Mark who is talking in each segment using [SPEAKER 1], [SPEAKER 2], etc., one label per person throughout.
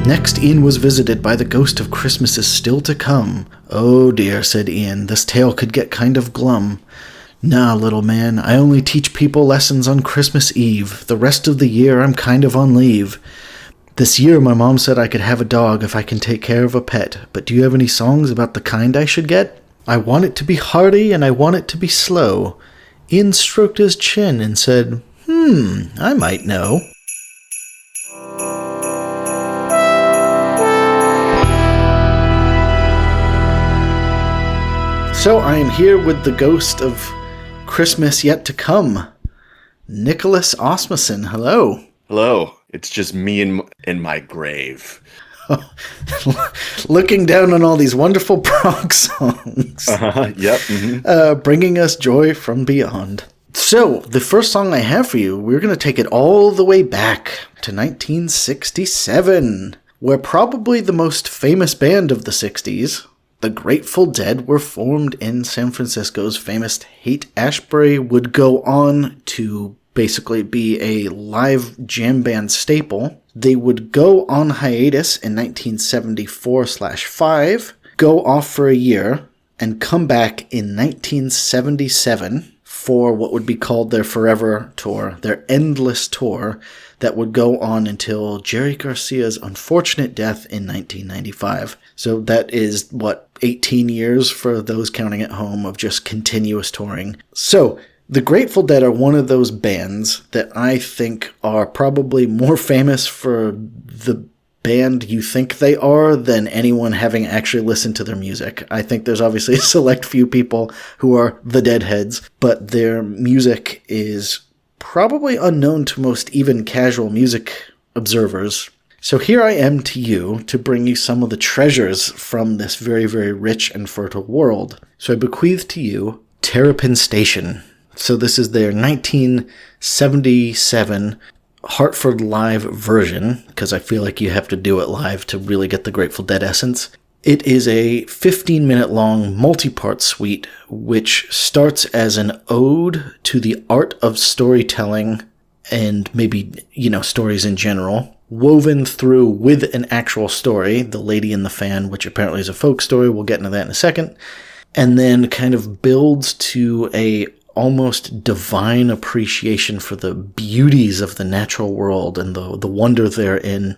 [SPEAKER 1] Next, Ian was visited by the ghost of Christmases still to come. "Oh dear," said Ian, "this tale could get kind of glum." "Nah, little man, I only teach people lessons on Christmas Eve. The rest of the year I'm kind of on leave. This year my mom said I could have a dog if I can take care of a pet, but do you have any songs about the kind I should get? I want it to be hearty and I want it to be slow." Ian stroked his chin and said, I might know." So I am here with the ghost of Christmas yet to come, Nicholas Osmussen. Hello.
[SPEAKER 2] Hello. It's just me in my grave.
[SPEAKER 1] Looking down on all these wonderful prog songs.
[SPEAKER 2] Yep. Mm-hmm.
[SPEAKER 1] Bringing us joy from beyond. So, the first song I have for you, we're going to take it all the way back to 1967, where probably the most famous band of the 60s, the Grateful Dead, were formed in San Francisco's famous Haight-Ashbury, would go on to basically be a live jam band staple. They would go on hiatus in 1974/5, go off for a year, and come back in 1977 for what would be called their Forever Tour, their endless tour that would go on until Jerry Garcia's unfortunate death in 1995. So that is, 18 years for those counting at home of just continuous touring. So, the Grateful Dead are one of those bands that I think are probably more famous for the band you think they are than anyone having actually listened to their music. I think there's obviously a select few people who are the Deadheads, but their music is probably unknown to most even casual music observers. So here I am to you to bring you some of the treasures from this very, very rich and fertile world. So I bequeath to you Terrapin Station. So this is their 1977 Hartford live version, because I feel like you have to do it live to really get the Grateful Dead essence. It is a 15-minute long multi-part suite, which starts as an ode to the art of storytelling and maybe, stories in general, woven through with an actual story, The Lady in the Fan, which apparently is a folk story. We'll get into that in a second. And then kind of builds to a almost divine appreciation for the beauties of the natural world and the wonder therein.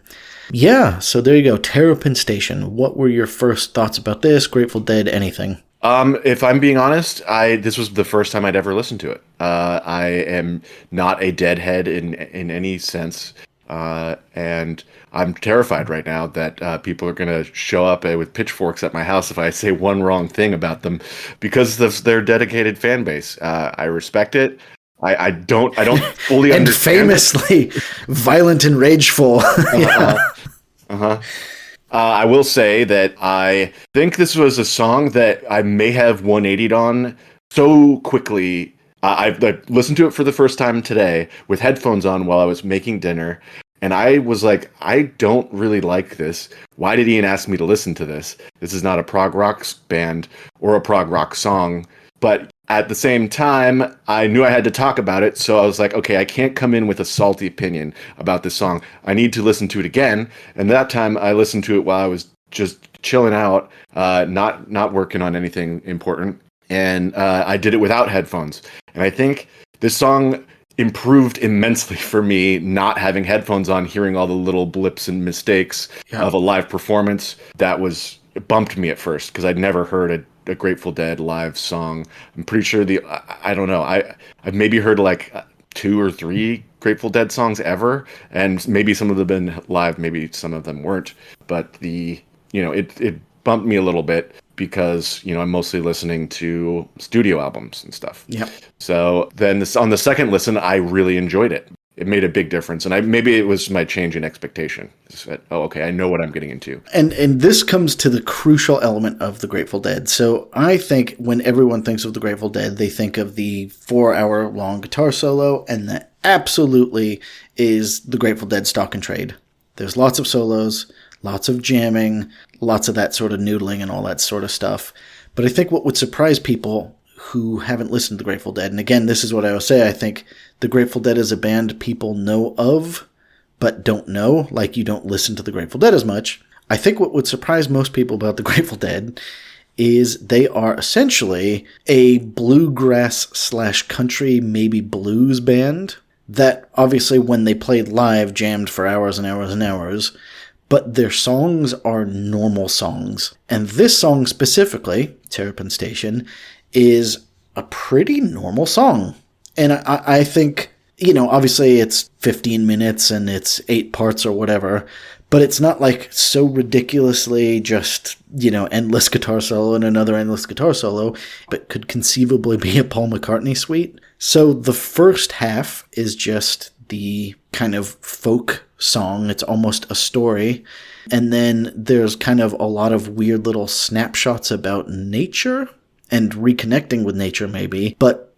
[SPEAKER 1] Yeah, so there you go, Terrapin Station. What were your first thoughts about this? Grateful Dead, anything?
[SPEAKER 2] If I'm being honest, this was the first time I'd ever listened to it. I am not a Deadhead in any sense, and I'm terrified right now that people are going to show up with pitchforks at my house if I say one wrong thing about them, because of their dedicated fan base. I respect it. I don't fully
[SPEAKER 1] and
[SPEAKER 2] understand.
[SPEAKER 1] And famously violent and rageful.
[SPEAKER 2] I will say that I think this was a song that I may have 180'd on so quickly. I listened to it for the first time today with headphones on while I was making dinner, and I was like, I don't really like this. Why did Ian ask me to listen to this? This is not a prog rock band or a prog rock song. But at the same time, I knew I had to talk about it, so I was like, okay, I can't come in with a salty opinion about this song. I need to listen to it again. And that time, I listened to it while I was just chilling out, not working on anything important. And I did it without headphones. And I think this song improved immensely for me not having headphones on, hearing all the little blips and mistakes of a live performance. It bumped me at first because I'd never heard a Grateful Dead live song. I'm pretty sure I don't know. I've maybe heard like 2 or 3 Grateful Dead songs ever, and maybe some of them have been live, maybe some of them weren't. But it bumped me a little bit because I'm mostly listening to studio albums and stuff.
[SPEAKER 1] Yep.
[SPEAKER 2] So then on the second listen, I really enjoyed it. It made a big difference, and maybe it was my change in expectation. I said, "Oh, okay, I know what I'm getting into."
[SPEAKER 1] And this comes to the crucial element of the Grateful Dead. So I think when everyone thinks of the Grateful Dead, they think of the 4-hour-long guitar solo, and that absolutely is the Grateful Dead stock and trade. There's lots of solos, lots of jamming, lots of that sort of noodling and all that sort of stuff. But I think what would surprise people who haven't listened to the Grateful Dead, and again, this is what I will say, I think the Grateful Dead is a band people know of, but don't know, like you don't listen to the Grateful Dead as much, I think what would surprise most people about the Grateful Dead is they are essentially a bluegrass/country, maybe blues band that obviously when they played live jammed for hours and hours and hours, but their songs are normal songs. And this song specifically, Terrapin Station, is a pretty normal song. And I think, obviously it's 15 minutes and it's 8 parts or whatever, but it's not like so ridiculously just, endless guitar solo and another endless guitar solo, but could conceivably be a Paul McCartney suite. So the first half is just the kind of folk song. It's almost a story. And then there's kind of a lot of weird little snapshots about nature and reconnecting with nature maybe. But,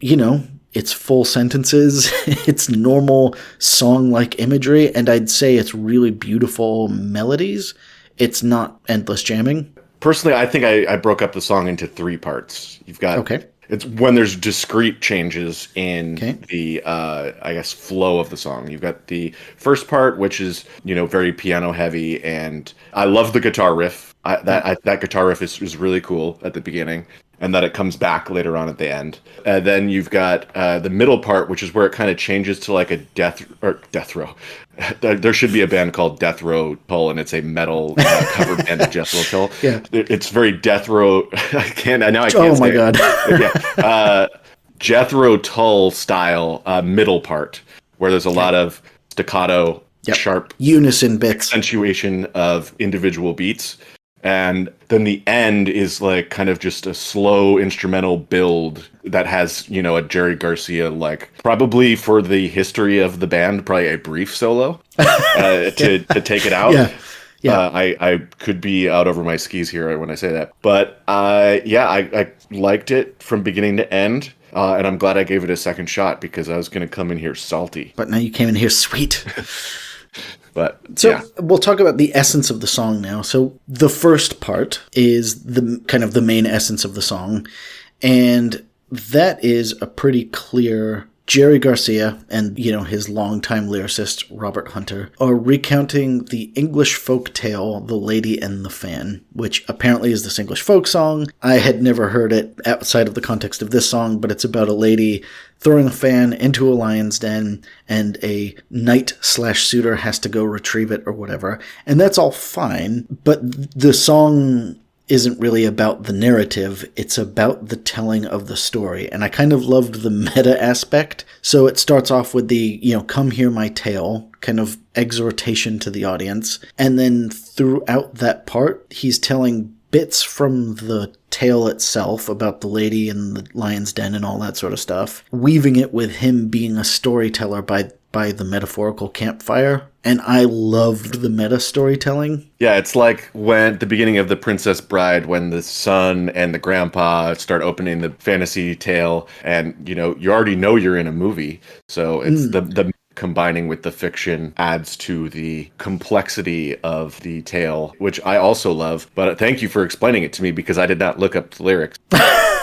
[SPEAKER 1] it's full sentences, it's normal song-like imagery, and I'd say it's really beautiful melodies. It's not endless jamming.
[SPEAKER 2] Personally, I think I broke up the song into 3 parts. You've got...
[SPEAKER 1] Okay.
[SPEAKER 2] It's when there's discrete changes in the, flow of the song. You've got the first part, which is, very piano heavy, and I love the guitar riff. That guitar riff is really cool at the beginning, and that it comes back later on at the end. Then you've got the middle part, which is where it kind of changes to like a death row. There should be a band called Death Row Tull, and it's a metal cover band of Jethro Tull. Yeah, it's very Death Row. I can't.
[SPEAKER 1] Oh my god.
[SPEAKER 2] Jethro Tull style middle part, where there's a lot of staccato, sharp
[SPEAKER 1] unison bits,
[SPEAKER 2] accentuation of individual beats. And then the end is like kind of just a slow instrumental build that has, a Jerry Garcia, like probably for the history of the band, probably a brief solo to take it out. Yeah. I could be out over my skis here when I say that. But I liked it from beginning to end. And I'm glad I gave it a second shot because I was going to come in here salty.
[SPEAKER 1] But now you came in here sweet.
[SPEAKER 2] But
[SPEAKER 1] we'll talk about the essence of the song now. So the first part is the kind of the main essence of the song. And that is a pretty clear Jerry Garcia and, his longtime lyricist, Robert Hunter, are recounting the English folk tale, The Lady and the Fan, which apparently is this English folk song. I had never heard it outside of the context of this song, but it's about a lady throwing a fan into a lion's den, and a knight/suitor has to go retrieve it or whatever. And that's all fine, but the song isn't really about the narrative, it's about the telling of the story. And I kind of loved the meta aspect. So it starts off with the, come hear my tale, kind of exhortation to the audience. And then throughout that part, he's telling bits from the tale itself about the lady and the lion's den and all that sort of stuff, weaving it with him being a storyteller by the metaphorical campfire. And I loved the meta storytelling.
[SPEAKER 2] Yeah, it's like when the beginning of The Princess Bride, when the son and the grandpa start opening the fantasy tale, and you already know you're in a movie. So it's the combining with the fiction adds to the complexity of the tale, which I also love. But thank you for explaining it to me, because I did not look up the lyrics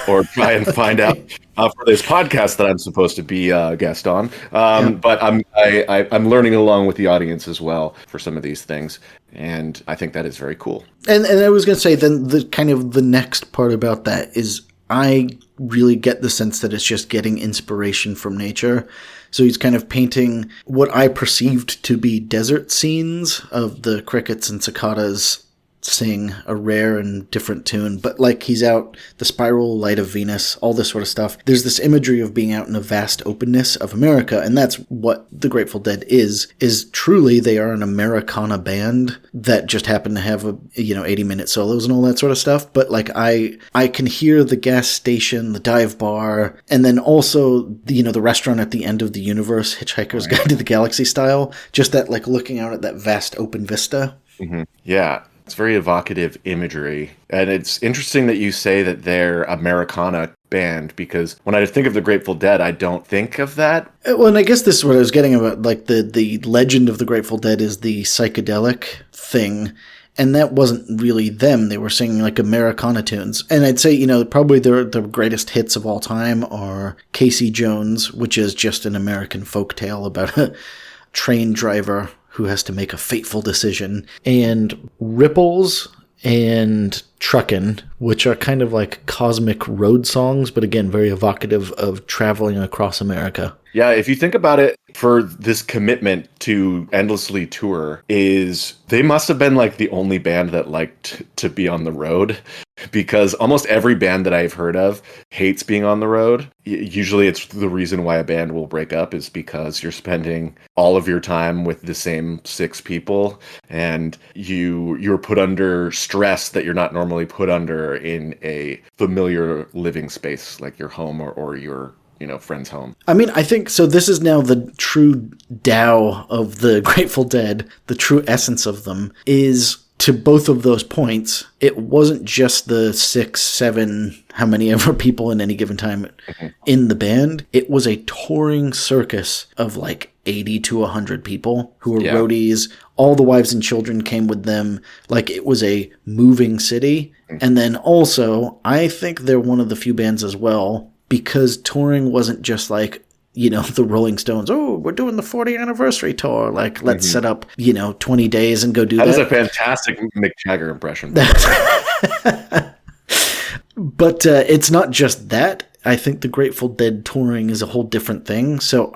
[SPEAKER 2] or try and find out for this podcast that I'm supposed to be a guest on. But I'm learning along with the audience as well for some of these things. And I think that is very cool.
[SPEAKER 1] And I was going to say, then the kind of the next part about that is I really get the sense that it's just getting inspiration from nature. So he's kind of painting what I perceived to be desert scenes of the crickets and cicadas sing a rare and different tune, but like he's out, the spiral light of Venus, all this sort of stuff. There's this imagery of being out in a vast openness of America, and that's what the Grateful Dead is truly they are an Americana band that just happen to have 80-minute solos and all that sort of stuff. But like I can hear the gas station, the dive bar, and then also the restaurant at the end of the universe, Hitchhiker's Guide to the Galaxy style, just that like looking out at that vast open vista.
[SPEAKER 2] Mm-hmm. Yeah. It's very evocative imagery. And it's interesting that you say that they're Americana band, because when I think of the Grateful Dead, I don't think of that.
[SPEAKER 1] Well, and I guess this is what I was getting about, like the legend of the Grateful Dead is the psychedelic thing. And that wasn't really them. They were singing like Americana tunes. And I'd say, probably the greatest hits of all time are Casey Jones, which is just an American folktale about a train driver who has to make a fateful decision, and Ripples and Truckin', which are kind of like cosmic road songs, but again, very evocative of traveling across America.
[SPEAKER 2] Yeah, if you think about it, for this commitment to endlessly tour, is they must have been like the only band that liked to be on the road, because almost every band that I've heard of hates being on the road. Usually it's the reason why a band will break up is because you're spending all of your time with the same 6 people, and you're put under stress that you're not normally put under in a familiar living space like your home or your friend's home.
[SPEAKER 1] I mean, I think, so this is now the true Tao of the Grateful Dead, the true essence of them, is to both of those points, it wasn't just the 6, 7, how many ever people in any given time in the band. It was a touring circus of like 80 to 100 people who were roadies. All the wives and children came with them. Like, it was a moving city. And then also, I think they're one of the few bands as well, because touring wasn't just like, the Rolling Stones, oh, we're doing the 40th anniversary tour. Like, let's set up, 20 days and go do that.
[SPEAKER 2] That was a fantastic Mick Jagger impression.
[SPEAKER 1] But it's not just that. I think the Grateful Dead touring is a whole different thing. So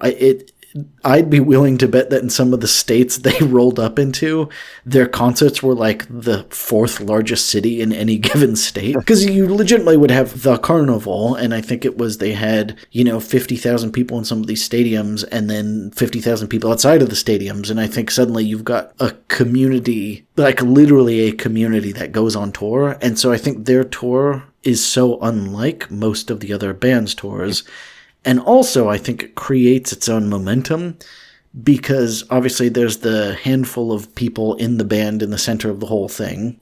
[SPEAKER 1] I'd be willing to bet that in some of the states they rolled up into, their concerts were like the 4th largest city in any given state. Because you legitimately would have the carnival, and I think they had, 50,000 people in some of these stadiums, and then 50,000 people outside of the stadiums. And I think suddenly you've got a community, like literally a community that goes on tour. And so I think their tour is so unlike most of the other bands' tours. And also, I think it creates its own momentum, because obviously there's the handful of people in the band in the center of the whole thing.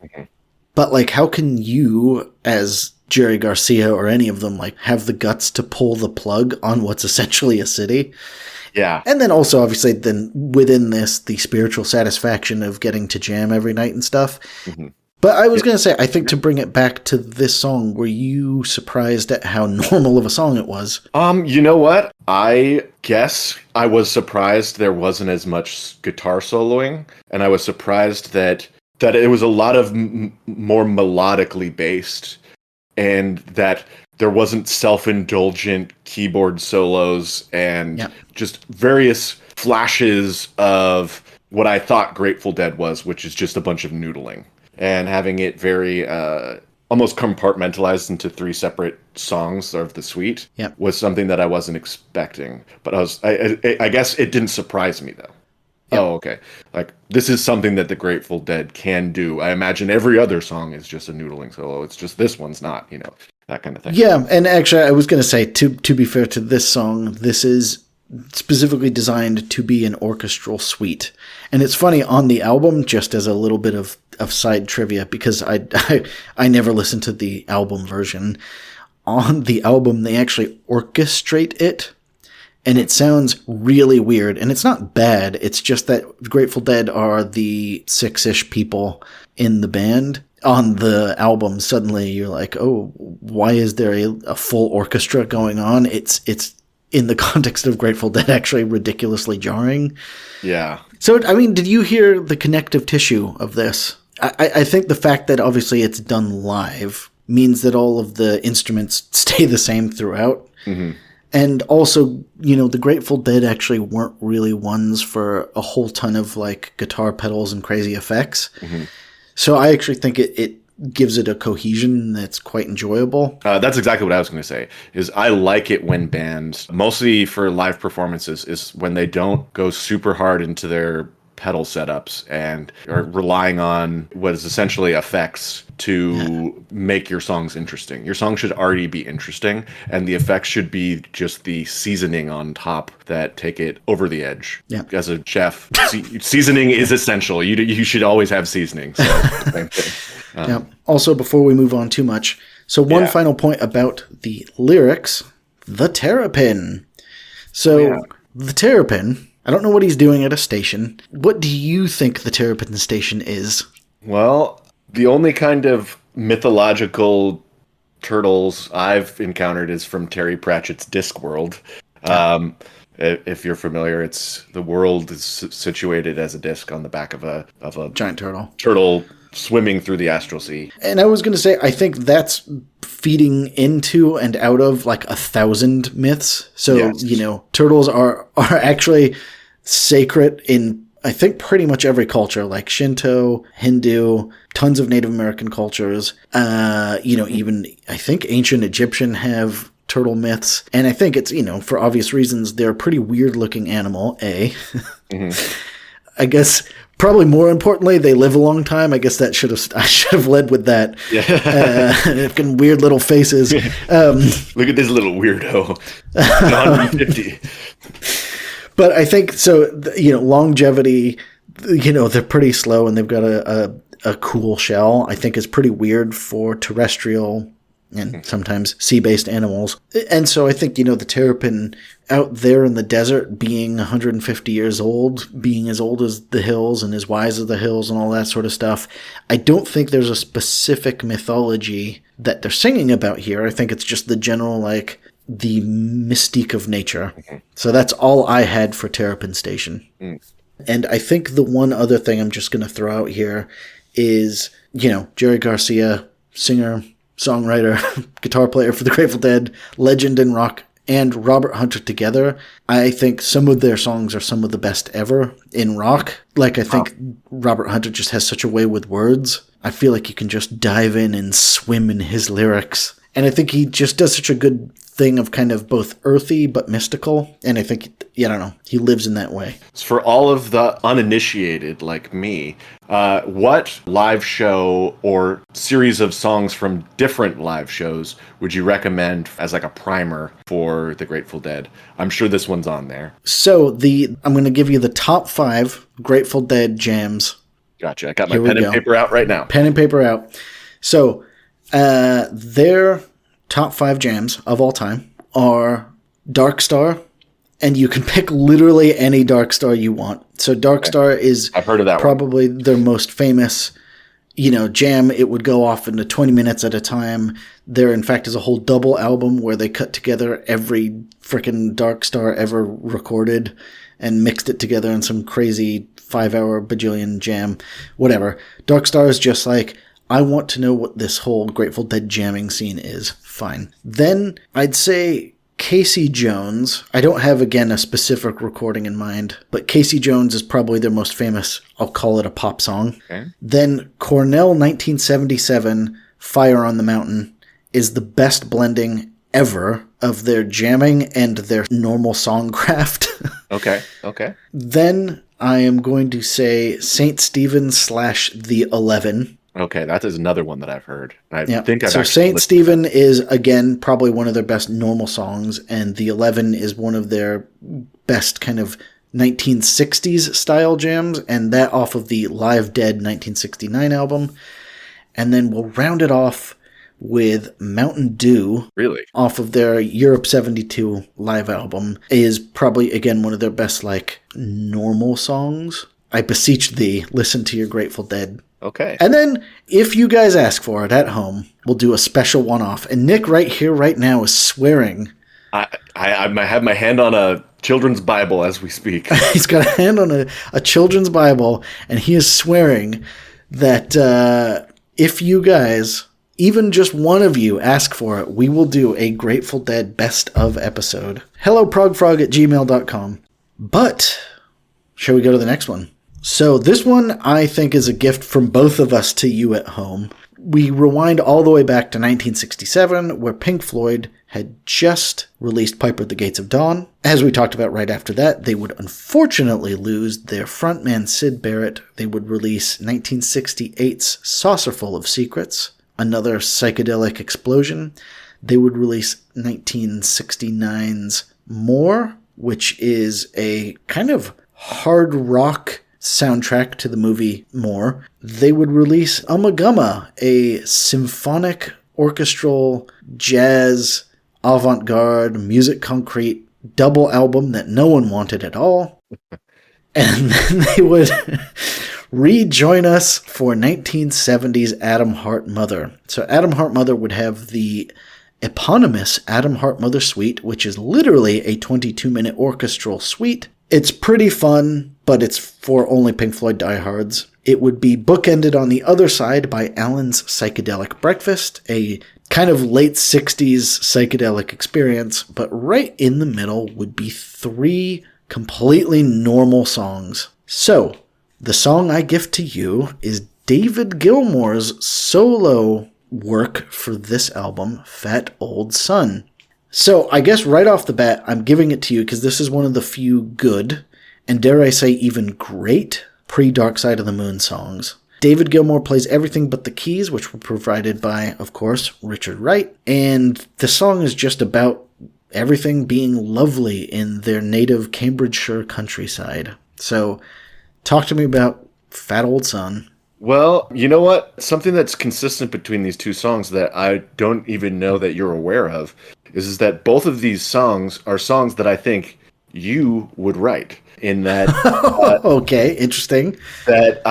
[SPEAKER 1] But like, how can you, as Jerry Garcia or any of them, like, have the guts to pull the plug on what's essentially a city?
[SPEAKER 2] Yeah.
[SPEAKER 1] And then also, obviously, then within this, the spiritual satisfaction of getting to jam every night and stuff. But I was going to say, I think to bring it back to this song, were you surprised at how normal of a song it was?
[SPEAKER 2] You know what? I guess I was surprised there wasn't as much guitar soloing, and I was surprised that it was a lot of more melodically based, and that there wasn't self-indulgent keyboard solos and just various flashes of what I thought Grateful Dead was, which is just a bunch of noodling. And having it very almost compartmentalized into 3 separate songs of the suite was something that I wasn't expecting. But I guess it didn't surprise me, though. Yep. Oh, okay. Like, this is something that the Grateful Dead can do. I imagine every other song is just a noodling solo. It's just this one's not, that kind of thing.
[SPEAKER 1] Yeah, and actually, I was going to say, to be fair to this song, this is specifically designed to be an orchestral suite. And it's funny, on the album, just as a little bit of side trivia, because I never listened to the album version. On the album, they actually orchestrate it, and it sounds really weird. And it's not bad, it's just that Grateful Dead are the 6-ish people in the band. On the album, suddenly you're like, oh, why is there a full orchestra going on? It's in the context of Grateful Dead, actually ridiculously jarring.
[SPEAKER 2] Yeah.
[SPEAKER 1] So, I mean, did you hear the connective tissue of this? I think the fact that obviously it's done live means that all of the instruments stay the same throughout. And also, the Grateful Dead actually weren't really ones for a whole ton of like guitar pedals and crazy effects. So I actually think it gives it a cohesion that's quite enjoyable.
[SPEAKER 2] That's exactly what I was going to say, is I like it when bands, mostly for live performances, is when they don't go super hard into their pedal setups and are relying on what is essentially effects to make your songs interesting. Your song should already be interesting, and the effects should be just the seasoning on top that take it over the edge.
[SPEAKER 1] Yeah.
[SPEAKER 2] As a chef, seasoning is essential. You should always have seasoning. So same thing.
[SPEAKER 1] Also, before we move on too much, so one final point about the lyrics, the Terrapin. So the Terrapin, I don't know what he's doing at a station. What do you think the Terrapin station is?
[SPEAKER 2] Well, the only kind of mythological turtles I've encountered is from Terry Pratchett's Discworld. If you're familiar, it's the world is situated as a disc on the back of a
[SPEAKER 1] Giant turtle.
[SPEAKER 2] Turtle swimming through the astral sea.
[SPEAKER 1] And I was going to say, I think that's feeding into and out of like 1,000 myths. So,
[SPEAKER 2] Yes.
[SPEAKER 1] turtles are actually sacred in, I think, pretty much every culture, like Shinto, Hindu, tons of Native American cultures. Even I think ancient Egyptian have turtle myths. And I think it's, for obvious reasons, they're a pretty weird looking animal, A.
[SPEAKER 2] Mm-hmm.
[SPEAKER 1] I guess probably more importantly, they live a long time. I guess I should have led with that.
[SPEAKER 2] Yeah.
[SPEAKER 1] Fucking weird little faces.
[SPEAKER 2] Look at this little weirdo. 150.
[SPEAKER 1] But I think so. Longevity. They're pretty slow, and they've got a cool shell. I think is pretty weird for terrestrial and sometimes sea-based animals. And so I think, the terrapin out there in the desert being 150 years old, being as old as the hills and as wise as the hills and all that sort of stuff, I don't think there's a specific mythology that they're singing about here. I think it's just the general, the mystique of nature. Mm-hmm. So that's all I had for Terrapin Station. Mm. And I think the one other thing I'm just going to throw out here is, Jerry Garcia, singer, songwriter, guitar player for the Grateful Dead, legend in rock, and Robert Hunter together. I think some of their songs are some of the best ever in rock. I think Robert Hunter just has such a way with words. I feel like you can just dive in and swim in his lyrics. And I think he just does such a good thing of kind of both earthy but mystical. And I think, I don't know, he lives in that way.
[SPEAKER 2] For all of the uninitiated like me, what live show or series of songs from different live shows would you recommend as a primer for the Grateful Dead? I'm sure this one's on there.
[SPEAKER 1] So I'm going to give you the top 5 Grateful Dead jams.
[SPEAKER 2] Gotcha. I got my pen and paper out right now.
[SPEAKER 1] Pen and paper out. So their top 5 jams of all time are Dark Star, and you can pick literally any Dark Star you want. So Dark Star is
[SPEAKER 2] I've heard of that
[SPEAKER 1] probably their most famous, jam. It would go off into 20 minutes at a time. There, in fact, is a whole double album where they cut together every freaking Dark Star ever recorded and mixed it together in some crazy 5-hour bajillion jam. Whatever. Dark Star is just I want to know what this whole Grateful Dead jamming scene is. Fine. Then I'd say Casey Jones. I don't have, again, a specific recording in mind, but Casey Jones is probably their most famous, I'll call it a pop song. Okay. Then Cornell 1977, Fire on the Mountain, is the best blending ever of their jamming and their normal songcraft.
[SPEAKER 2] Okay.
[SPEAKER 1] Then I am going to say St. Stephen / The 11.
[SPEAKER 2] Okay, that is another one that I've heard. So
[SPEAKER 1] St. Stephen is, again, probably one of their best normal songs, and The 11 is one of their best kind of 1960s style jams, and that off of the Live Dead 1969 album. And then we'll round it off with Mountain Dew.
[SPEAKER 2] Really?
[SPEAKER 1] Off of their Europe 72 live album, is probably, again, one of their best, normal songs. I beseech thee, listen to your Grateful Dead.
[SPEAKER 2] Okay.
[SPEAKER 1] And then, if you guys ask for it at home, we'll do a special one-off. And Nick right here, right now, is swearing.
[SPEAKER 2] I have my hand on a children's Bible as we speak.
[SPEAKER 1] He's got a hand on a children's Bible, and he is swearing that if you guys, even just one of you, ask for it, we will do a Grateful Dead best of episode. helloprogfrog@gmail.com. But, shall we go to the next one? So this one, I think, is a gift from both of us to you at home. We rewind all the way back to 1967, where Pink Floyd had just released Piper at the Gates of Dawn. As we talked about right after that, they would unfortunately lose their frontman Syd Barrett. They would release 1968's Saucerful of Secrets, another psychedelic explosion. They would release 1969's More, which is a kind of hard rock soundtrack to the movie More. They would release Ummagumma, a symphonic, orchestral, jazz, avant-garde, music concrete double album that no one wanted at all. And then they would rejoin us for 1970's Atom Heart Mother. So Atom Heart Mother would have the eponymous Atom Heart Mother Suite, which is literally a 22-minute orchestral suite. It's pretty fun, but it's for only Pink Floyd diehards. It would be bookended on the other side by Alan's Psychedelic Breakfast, a kind of late 60s psychedelic experience, but right in the middle would be 3 completely normal songs. So, the song I gift to you is David Gilmour's solo work for this album, Fat Old Son. So I guess right off the bat, I'm giving it to you because this is one of the few good, and dare I say even great, pre-Dark Side of the Moon songs. David Gilmour plays everything but the keys, which were provided by, of course, Richard Wright, and the song is just about everything being lovely in their native Cambridgeshire countryside. So, talk to me about Fat Old Son.
[SPEAKER 2] Well, you know what? Something that's consistent between these two songs that I don't even know that you're aware of is that both of these songs are songs that I think you would write. In that,
[SPEAKER 1] okay, interesting.
[SPEAKER 2] That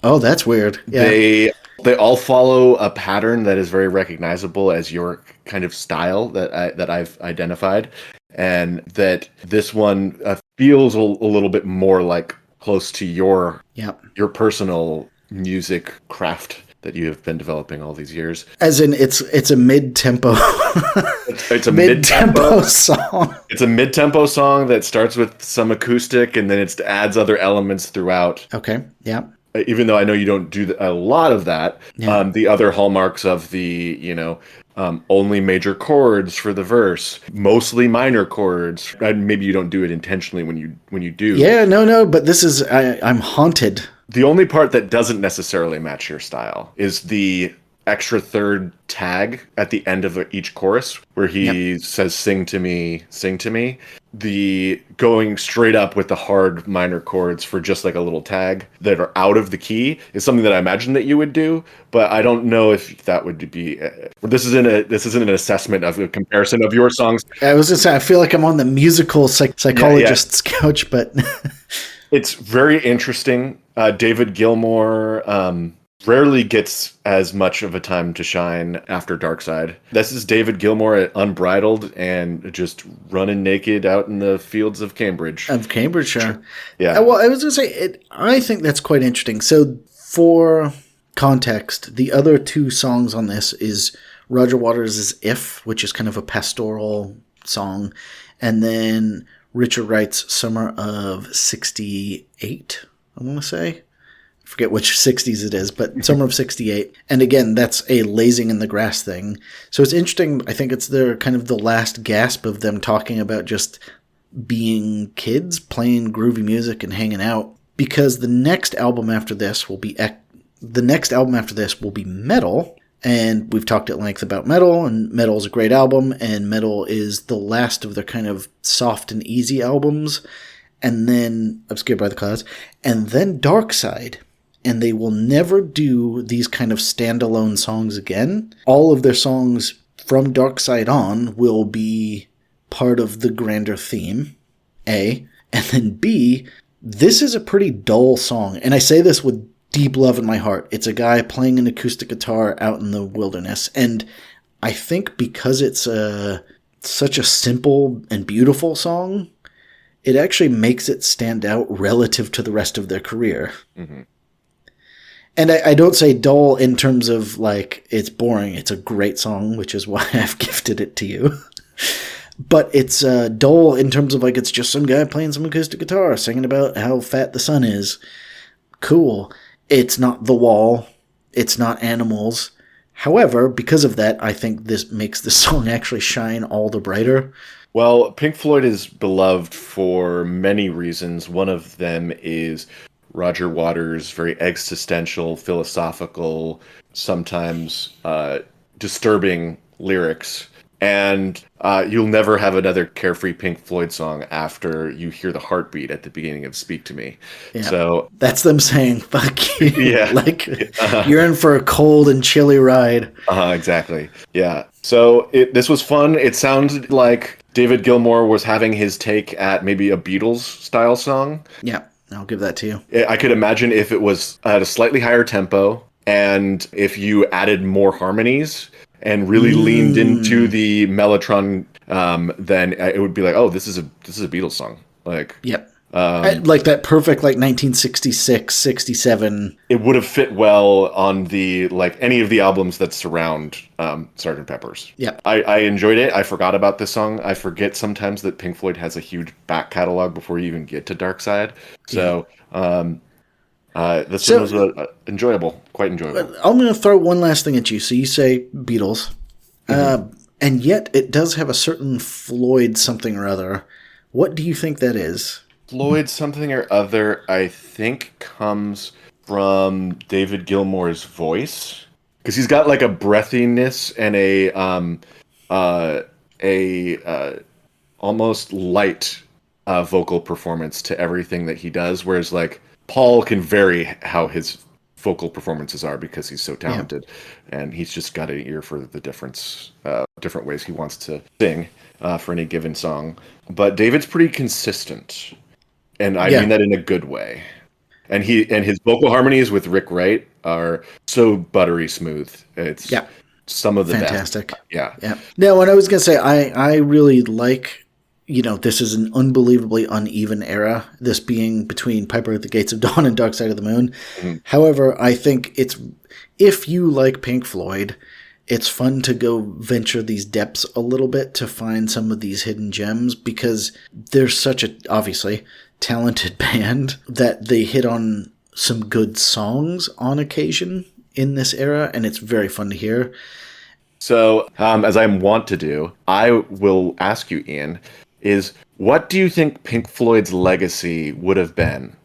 [SPEAKER 1] oh, that's weird. Yeah.
[SPEAKER 2] They all follow a pattern that is very recognizable as your kind of style that I've identified, and that this one feels a little bit more like close to your personal music craft that you have been developing all these years.
[SPEAKER 1] As in, it's a mid-tempo.
[SPEAKER 2] It's a
[SPEAKER 1] mid-tempo song.
[SPEAKER 2] It's a mid-tempo song that starts with some acoustic and then it adds other elements throughout.
[SPEAKER 1] Okay. Yeah.
[SPEAKER 2] Even though I know you don't do a lot of that, the other hallmarks of the, only major chords for the verse, mostly minor chords. And maybe you don't do it intentionally when you do.
[SPEAKER 1] Yeah, no, but this is I'm haunted.
[SPEAKER 2] The only part that doesn't necessarily match your style is the extra third tag at the end of each chorus where he says, sing to me, sing to me. The going straight up with the hard minor chords for just like a little tag that are out of the key is something that I imagine that you would do, but I don't know if that would be. This isn't an assessment of a comparison of your songs.
[SPEAKER 1] I was gonna say I feel like I'm on the musical psychologist's couch, but
[SPEAKER 2] it's very interesting. David Gilmour rarely gets as much of a time to shine after Dark Side. This is David Gilmour at unbridled and just running naked out in the fields of Cambridge.
[SPEAKER 1] Of Cambridgeshire.
[SPEAKER 2] Yeah.
[SPEAKER 1] Well, I was going to say, I think that's quite interesting. So for context, the other 2 songs on this is Roger Waters' If, which is kind of a pastoral song, and then Richard Wright's Summer of 68, I want to say. Forget which 60s it is, but Summer of 68. And again, that's a lazing in the grass thing. So it's interesting. I think it's their kind of the last gasp of them talking about just being kids, playing groovy music and hanging out. Because the next album after this will be Metal. And we've talked at length about Metal, and Metal is a great album, and Metal is the last of their kind of soft and easy albums. And then Obscured by the Clouds, and then Dark Side. And they will never do these kind of standalone songs again. All of their songs from Dark Side on will be part of the grander theme, A. And then B, this is a pretty dull song. And I say this with deep love in my heart. It's a guy playing an acoustic guitar out in the wilderness. And I think because it's such a simple and beautiful song, it actually makes it stand out relative to the rest of their career. Mm-hmm. And I don't say dull in terms of, like, it's boring. It's a great song, which is why I've gifted it to you. But it's dull in terms of, like, it's just some guy playing some acoustic guitar, singing about how fat the sun is. Cool. It's not The Wall. It's not Animals. However, because of that, I think this makes the song actually shine all the brighter.
[SPEAKER 2] Well, Pink Floyd is beloved for many reasons. One of them is Roger Waters' very existential, philosophical, sometimes disturbing lyrics. And you'll never have another Carefree Pink Floyd song after you hear the heartbeat at the beginning of Speak to Me.
[SPEAKER 1] Yeah,
[SPEAKER 2] so
[SPEAKER 1] that's them saying, fuck you.
[SPEAKER 2] Yeah.
[SPEAKER 1] Like, you're in for a cold and chilly ride.
[SPEAKER 2] Exactly. Yeah. So this was fun. It sounded like David Gilmour was having his take at maybe a Beatles-style song.
[SPEAKER 1] Yeah. I'll give that to you.
[SPEAKER 2] I could imagine if it was at a slightly higher tempo and if you added more harmonies and really leaned into the mellotron, then it would be like, oh, this is a Beatles song. Like,
[SPEAKER 1] yep. Like that perfect, like 1966, 67.
[SPEAKER 2] It would have fit well on the, like, any of the albums that surround Sgt. Pepper's.
[SPEAKER 1] Yeah.
[SPEAKER 2] I enjoyed it. I forgot about this song. I forget sometimes that Pink Floyd has a huge back catalog before you even get to Dark Side. So, this one was enjoyable, quite enjoyable.
[SPEAKER 1] I'm going to throw one last thing at you. So you say Beatles, and yet it does have a certain Floyd something or other. What do you think that is?
[SPEAKER 2] Floyd something or other, I think, comes from David Gilmour's voice, because he's got like a breathiness and a almost light vocal performance to everything that he does, whereas like Paul can vary how his vocal performances are because he's so talented, and he's just got an ear for the different ways he wants to sing for any given song. But David's pretty consistent. And I mean that in a good way. And his vocal harmonies with Rick Wright are so buttery smooth. It's some of the
[SPEAKER 1] fantastic.
[SPEAKER 2] Best. Yeah.
[SPEAKER 1] Now, what I was going to say, I really like, this is an unbelievably uneven era, this being between Piper at the Gates of Dawn and Dark Side of the Moon. Mm-hmm. However, I think if you like Pink Floyd, it's fun to go venture these depths a little bit to find some of these hidden gems, because they're such a, obviously, talented band that they hit on some good songs on occasion in this era, and it's very fun to hear.
[SPEAKER 2] So, as I want to do, I will ask you, Ian, is what do you think Pink Floyd's legacy would have been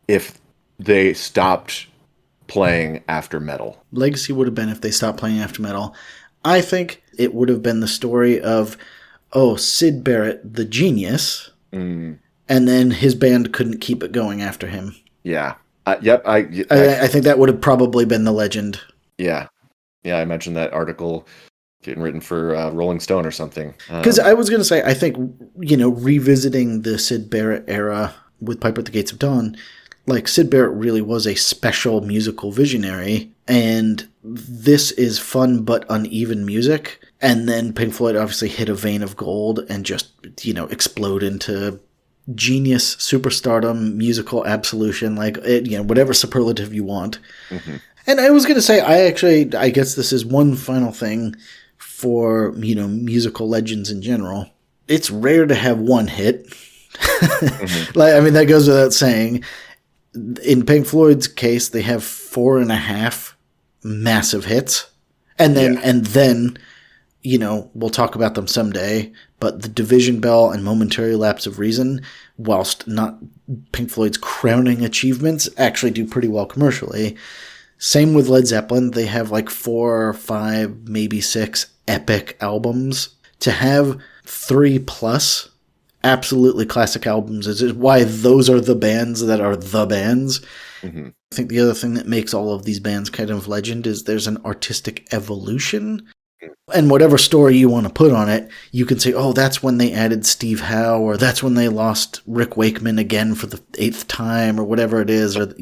[SPEAKER 2] if they stopped playing after metal?
[SPEAKER 1] Legacy would have been if they stopped playing after metal. I think it would have been the story of, Syd Barrett, the genius, and then his band couldn't keep it going after him.
[SPEAKER 2] Yeah. I
[SPEAKER 1] think that would have probably been the legend.
[SPEAKER 2] Yeah. Yeah, I mentioned that article getting written for Rolling Stone or something.
[SPEAKER 1] Because I was going to say, I think, revisiting the Syd Barrett era with Piper at the Gates of Dawn, like, Syd Barrett really was a special musical visionary, and this is fun but uneven music. And then Pink Floyd obviously hit a vein of gold and just, explode into genius, superstardom, musical absolution, like, whatever superlative you want. Mm-hmm. And I was going to say, I guess this is one final thing for, musical legends in general. It's rare to have one hit. Mm-hmm. That goes without saying. In Pink Floyd's case, they have 4.5 massive hits. And then, we'll talk about them someday, but the Division Bell and Momentary Lapse of Reason, whilst not Pink Floyd's crowning achievements, actually do pretty well commercially. Same with Led Zeppelin. They have like 4 or 5, maybe 6 epic albums. To have 3+ absolutely classic albums is why those are the bands that are the bands. Mm-hmm. I think the other thing that makes all of these bands kind of legend is there's an artistic evolution. And whatever story you want to put on it, you can say, that's when they added Steve Howe, or that's when they lost Rick Wakeman again for the 8th time, or whatever it is, or,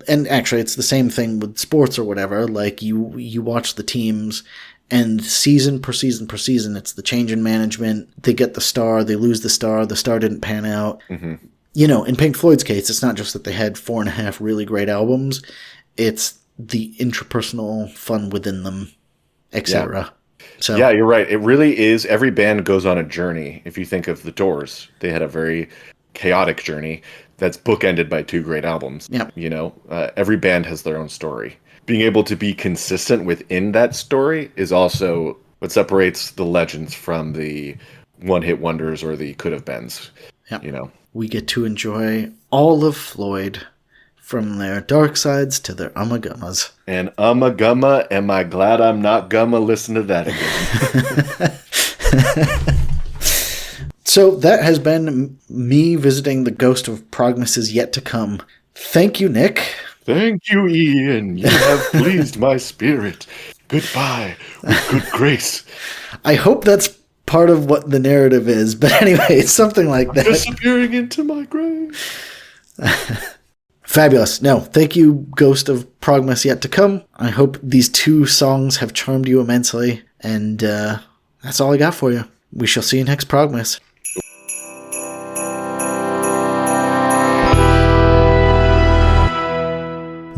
[SPEAKER 1] and actually it's the same thing with sports or whatever. Like, you watch the teams, and season per season per season, it's the change in management. They get the star, they lose the star didn't pan out. Mm-hmm. In Pink Floyd's case, it's not just that they had 4.5 really great albums, it's the interpersonal fun within them, etc.
[SPEAKER 2] Yeah. So, yeah, you're right. It really is. Every band goes on a journey. If you think of the Doors, they had a very chaotic journey that's bookended by 2 great albums.
[SPEAKER 1] Yeah.
[SPEAKER 2] Every band has their own story. Being able to be consistent within that story is also what separates the legends from the one-hit wonders or the could-have-beens.
[SPEAKER 1] Yeah. We get to enjoy all of Floyd, from their dark sides to their umma-gummas.
[SPEAKER 2] And umma-gumma, am I glad I'm not gumma? Listen to that
[SPEAKER 1] again. So that has been me visiting the ghost of Progmas Yet to Come. Thank you, Nick.
[SPEAKER 2] Thank you, Ian. You have pleased my spirit. Goodbye, with good grace.
[SPEAKER 1] I hope that's part of what the narrative is, but anyway, it's something like that.
[SPEAKER 2] Disappearing into my grave.
[SPEAKER 1] Fabulous. No, thank you, Ghost of Progmas Yet to Come. I hope these 2 songs have charmed you immensely. And that's all I got for you. We shall see you next Progmas.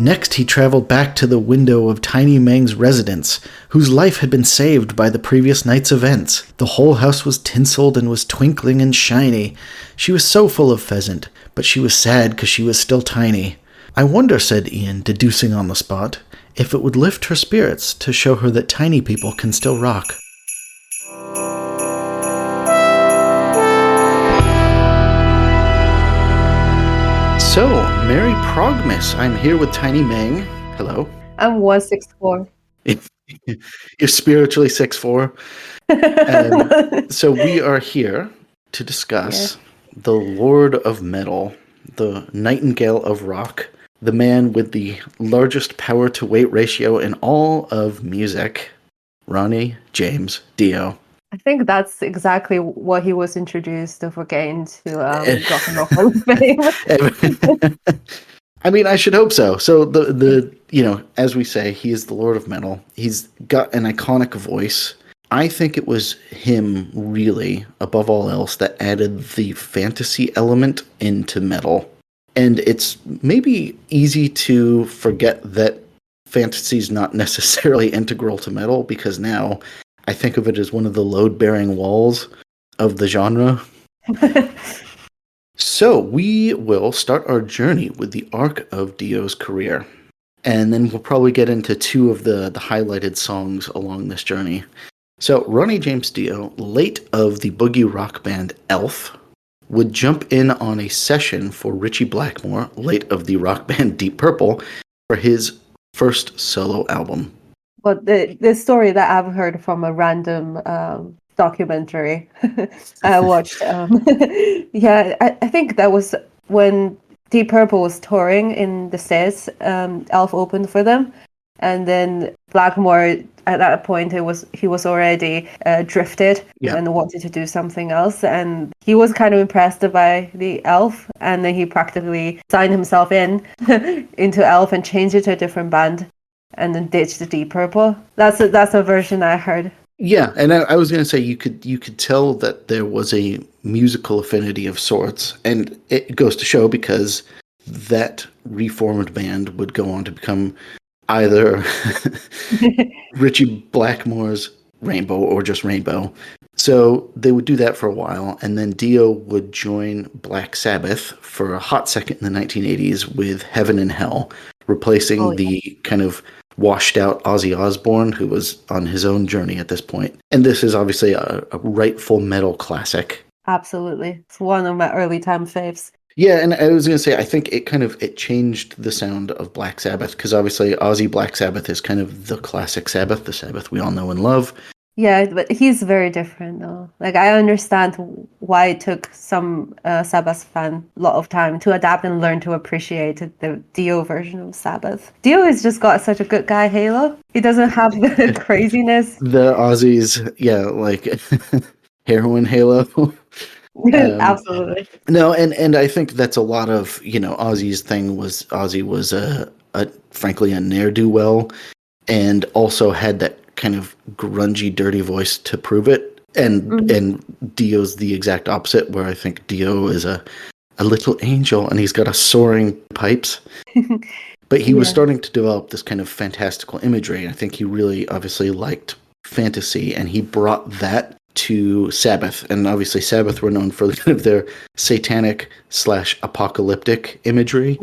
[SPEAKER 1] Next, he traveled back to the window of Tiny Mang's residence, whose life had been saved by the previous night's events. The whole house was tinseled and was twinkling and shiny. She was so full of pheasant, but she was sad because she was still tiny. I wonder, said Ian, deducing on the spot, if it would lift her spirits to show her that tiny people can still rock. So, Merry Progmas. I'm here with Tiny Mang. Hello.
[SPEAKER 3] I'm 164.
[SPEAKER 1] You're spiritually 6'4". So we are here to discuss the Lord of Metal, the Nightingale of Rock, the man with the largest power-to-weight ratio in all of music, Ronnie James Dio.
[SPEAKER 3] I think that's exactly what he was introduced to for getting to Rock and Roll Hall of Fame.
[SPEAKER 1] I mean, I should hope so. So the as we say, he is the Lord of Metal. He's got an iconic voice. I think it was him, really, above all else, that added the fantasy element into metal. And it's maybe easy to forget that fantasy is not necessarily integral to metal, because now I think of it as one of the load-bearing walls of the genre. So we will start our journey with the arc of Dio's career. And then we'll probably get into two of the highlighted songs along this journey. So Ronnie James Dio, late of the boogie rock band Elf, would jump in on a session for Ritchie Blackmore, late of the rock band Deep Purple, for his first solo album.
[SPEAKER 3] But the story that I've heard from a random documentary I watched, I think that was when Deep Purple was touring in the States. Elf opened for them, and then Blackmore at that point he was already drifted and wanted to do something else, and he was kind of impressed by the Elf, and then he practically signed himself into Elf and changed it to a different band, and then ditched the Deep Purple. That's a version I heard.
[SPEAKER 1] Yeah, and I was going to say you could tell that there was a musical affinity of sorts, and it goes to show because that reformed band would go on to become either Ritchie Blackmore's Rainbow or just Rainbow. So they would do that for a while, and then Dio would join Black Sabbath for a hot second in the 1980s with Heaven and Hell, replacing the kind of washed out Ozzy Osbourne, who was on his own journey at this point. And this is obviously a rightful metal classic.
[SPEAKER 3] Absolutely. It's one of my early time faves.
[SPEAKER 1] Yeah, and I was going to say, I think it changed the sound of Black Sabbath, because obviously Ozzy Black Sabbath is kind of the classic Sabbath, the Sabbath we all know and love.
[SPEAKER 3] Yeah, but he's very different though. Like, I understand why it took some Sabbath fan a lot of time to adapt and learn to appreciate the Dio version of Sabbath. Dio has just got such a good guy halo. He doesn't have the craziness.
[SPEAKER 1] The Ozzy's, like heroin halo.
[SPEAKER 3] Absolutely.
[SPEAKER 1] No, and I think that's a lot of, Ozzy's thing was Ozzy was a frankly a ne'er-do-well, and also had that kind of grungy, dirty voice to prove it. And Dio's the exact opposite, where I think Dio is a little angel, and he's got a soaring pipes. But he was starting to develop this kind of fantastical imagery. I think he really obviously liked fantasy, and he brought that to Sabbath. And obviously Sabbath were known for kind of their satanic / apocalyptic imagery.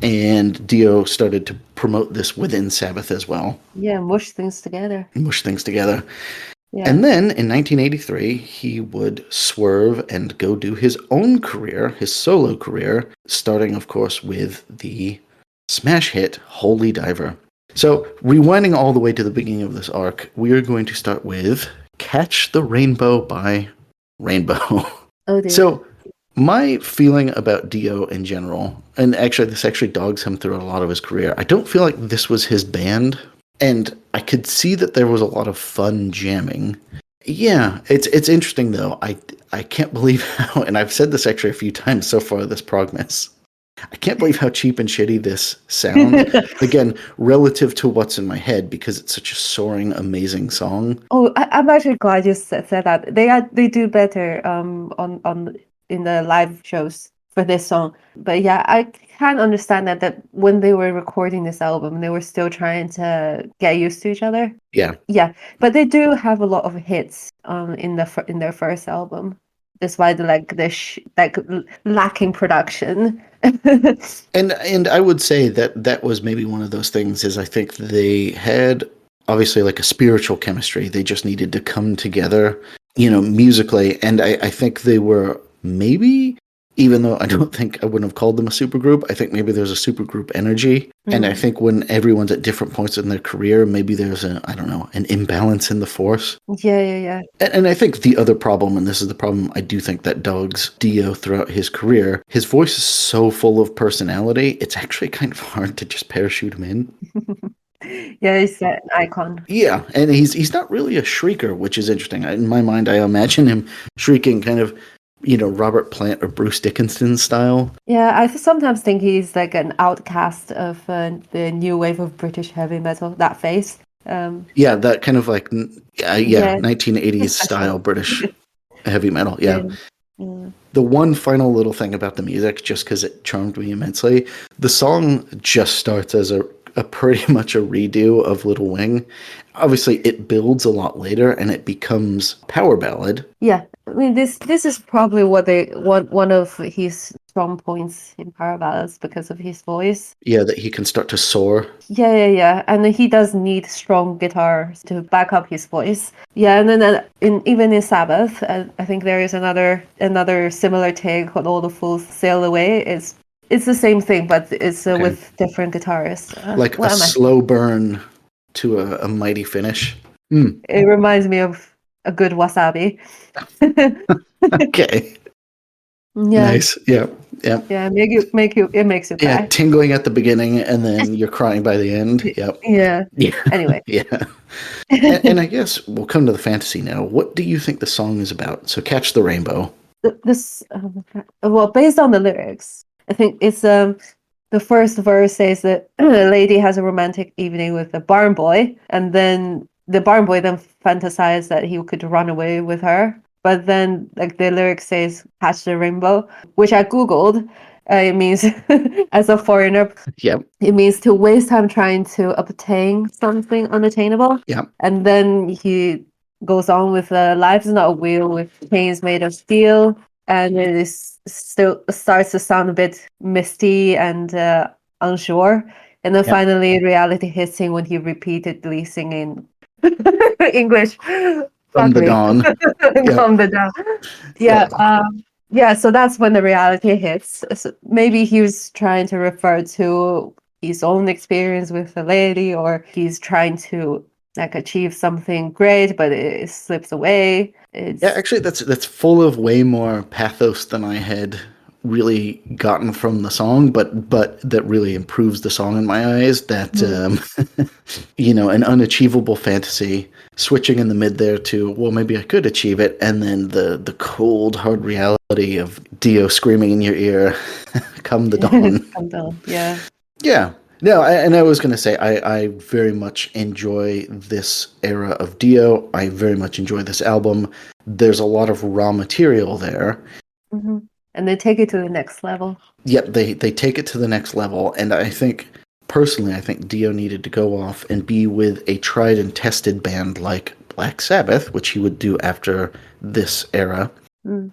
[SPEAKER 1] And Dio started to promote this within Sabbath as well.
[SPEAKER 3] Yeah, mush things together.
[SPEAKER 1] Yeah. And then in 1983, he would swerve and go do his own career, his solo career, starting, of course, with the smash hit Holy Diver. So, rewinding all the way to the beginning of this arc, we are going to start with Catch the Rainbow by Rainbow.
[SPEAKER 3] Oh, dear.
[SPEAKER 1] So, my feeling about Dio in general, and actually this actually dogs him through a lot of his career, I don't feel like this was his band, and I could see that there was a lot of fun jamming. Yeah, it's interesting though. I can't believe how, and I've said this actually a few times so far this Progmas, I can't believe how cheap and shitty this sounds. Again, relative to what's in my head, because it's such a soaring, amazing song.
[SPEAKER 3] Oh, I'm actually glad you said that. They do better on in the live shows for this song. But yeah, I can understand that when they were recording this album, they were still trying to get used to each other.
[SPEAKER 1] Yeah.
[SPEAKER 3] Yeah, but they do have a lot of hits in their first album, despite lacking production.
[SPEAKER 1] And I would say that was maybe one of those things is I think they had obviously like a spiritual chemistry. They just needed to come together, musically. And I think they were maybe, even though I don't think I wouldn't have called them a supergroup, I think maybe there's a supergroup energy. And I think when everyone's at different points in their career, maybe there's an imbalance in the force.
[SPEAKER 3] Yeah.
[SPEAKER 1] And I think the other problem, and this is the problem I do think that dogs Dio throughout his career, his voice is so full of personality, it's actually kind of hard to just parachute him in.
[SPEAKER 3] Yeah, he's an icon.
[SPEAKER 1] Yeah, and he's not really a shrieker, which is interesting. In my mind, I imagine him shrieking kind of, Robert Plant or Bruce Dickinson style.
[SPEAKER 3] Yeah, I sometimes think he's like an outcast of the new wave of British heavy metal, that face.
[SPEAKER 1] Yeah, that kind of like,
[SPEAKER 3] Yeah.
[SPEAKER 1] 1980s style British heavy metal. Yeah.
[SPEAKER 3] Yeah.
[SPEAKER 1] The one final little thing about the music, just because it charmed me immensely, the song just starts as a pretty much a redo of Little Wing. Obviously, it builds a lot later, and it becomes power ballad.
[SPEAKER 3] Yeah, I mean this is probably one of his strong points in power ballads because of his voice.
[SPEAKER 1] Yeah, that he can start to soar.
[SPEAKER 3] Yeah, and he does need strong guitars to back up his voice. Yeah, and then even in Sabbath, I think there is another similar take called "All the Fools Sail Away." It's the same thing, but it's with different guitarists.
[SPEAKER 1] Like a slow burn to a mighty finish.
[SPEAKER 3] It reminds me of a good wasabi.
[SPEAKER 1] Okay.
[SPEAKER 3] Yeah.
[SPEAKER 1] Nice. Yeah.
[SPEAKER 3] Yeah, it makes you cry.
[SPEAKER 1] Yeah, tingling at the beginning and then you're crying by the end. Yep.
[SPEAKER 3] Yeah. Anyway.
[SPEAKER 1] Yeah. And I guess we'll come to the fantasy now. What do you think the song is about? So Catch the Rainbow.
[SPEAKER 3] This well, based on the lyrics, I think it's the first verse says that a lady has a romantic evening with a barn boy, and then the barn boy then fantasized that he could run away with her. But then, like the lyric says, "Catch the rainbow," which I googled. It means, as a foreigner, it means to waste time trying to obtain something unattainable.
[SPEAKER 1] Yeah.
[SPEAKER 3] And then he goes on with "Life is not a wheel with chains made of steel," and it is still starts to sound a bit misty and unsure. And then finally, reality hits him when he repeatedly singing English.
[SPEAKER 1] From the dawn.
[SPEAKER 3] From the dawn. Yeah, so that's when the reality hits. So maybe he was trying to refer to his own experience with the lady, or he's trying to like achieve something great, but it slips away.
[SPEAKER 1] Actually, that's full of way more pathos than I had really gotten from the song, but that really improves the song in my eyes. That an unachievable fantasy, switching in the mid there to, well, maybe I could achieve it, and then the cold, hard reality of Dio screaming in your ear, "Come the dawn."
[SPEAKER 3] Come dawn. Yeah.
[SPEAKER 1] Yeah. No, I was going to say, I very much enjoy this era of Dio. I very much enjoy this album. There's a lot of raw material there.
[SPEAKER 3] Mm-hmm. And they take it to the next level.
[SPEAKER 1] Yep, they take it to the next level. And I think Dio needed to go off and be with a tried and tested band like Black Sabbath, which he would do after this era,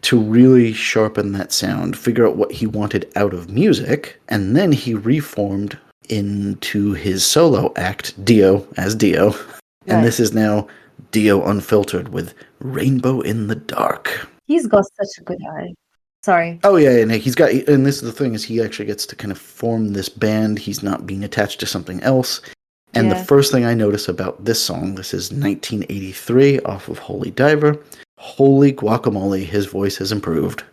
[SPEAKER 1] to really sharpen that sound, figure out what he wanted out of music, and then he reformed into his solo act, Dio as Dio. And this is now Dio Unfiltered with Rainbow in the Dark.
[SPEAKER 3] He's got such a good eye. Sorry.
[SPEAKER 1] Oh yeah, and and this is the thing, is he actually gets to kind of form this band. He's not being attached to something else. And the first thing I notice about this song, this is 1983 off of Holy Diver. Holy guacamole, his voice has improved.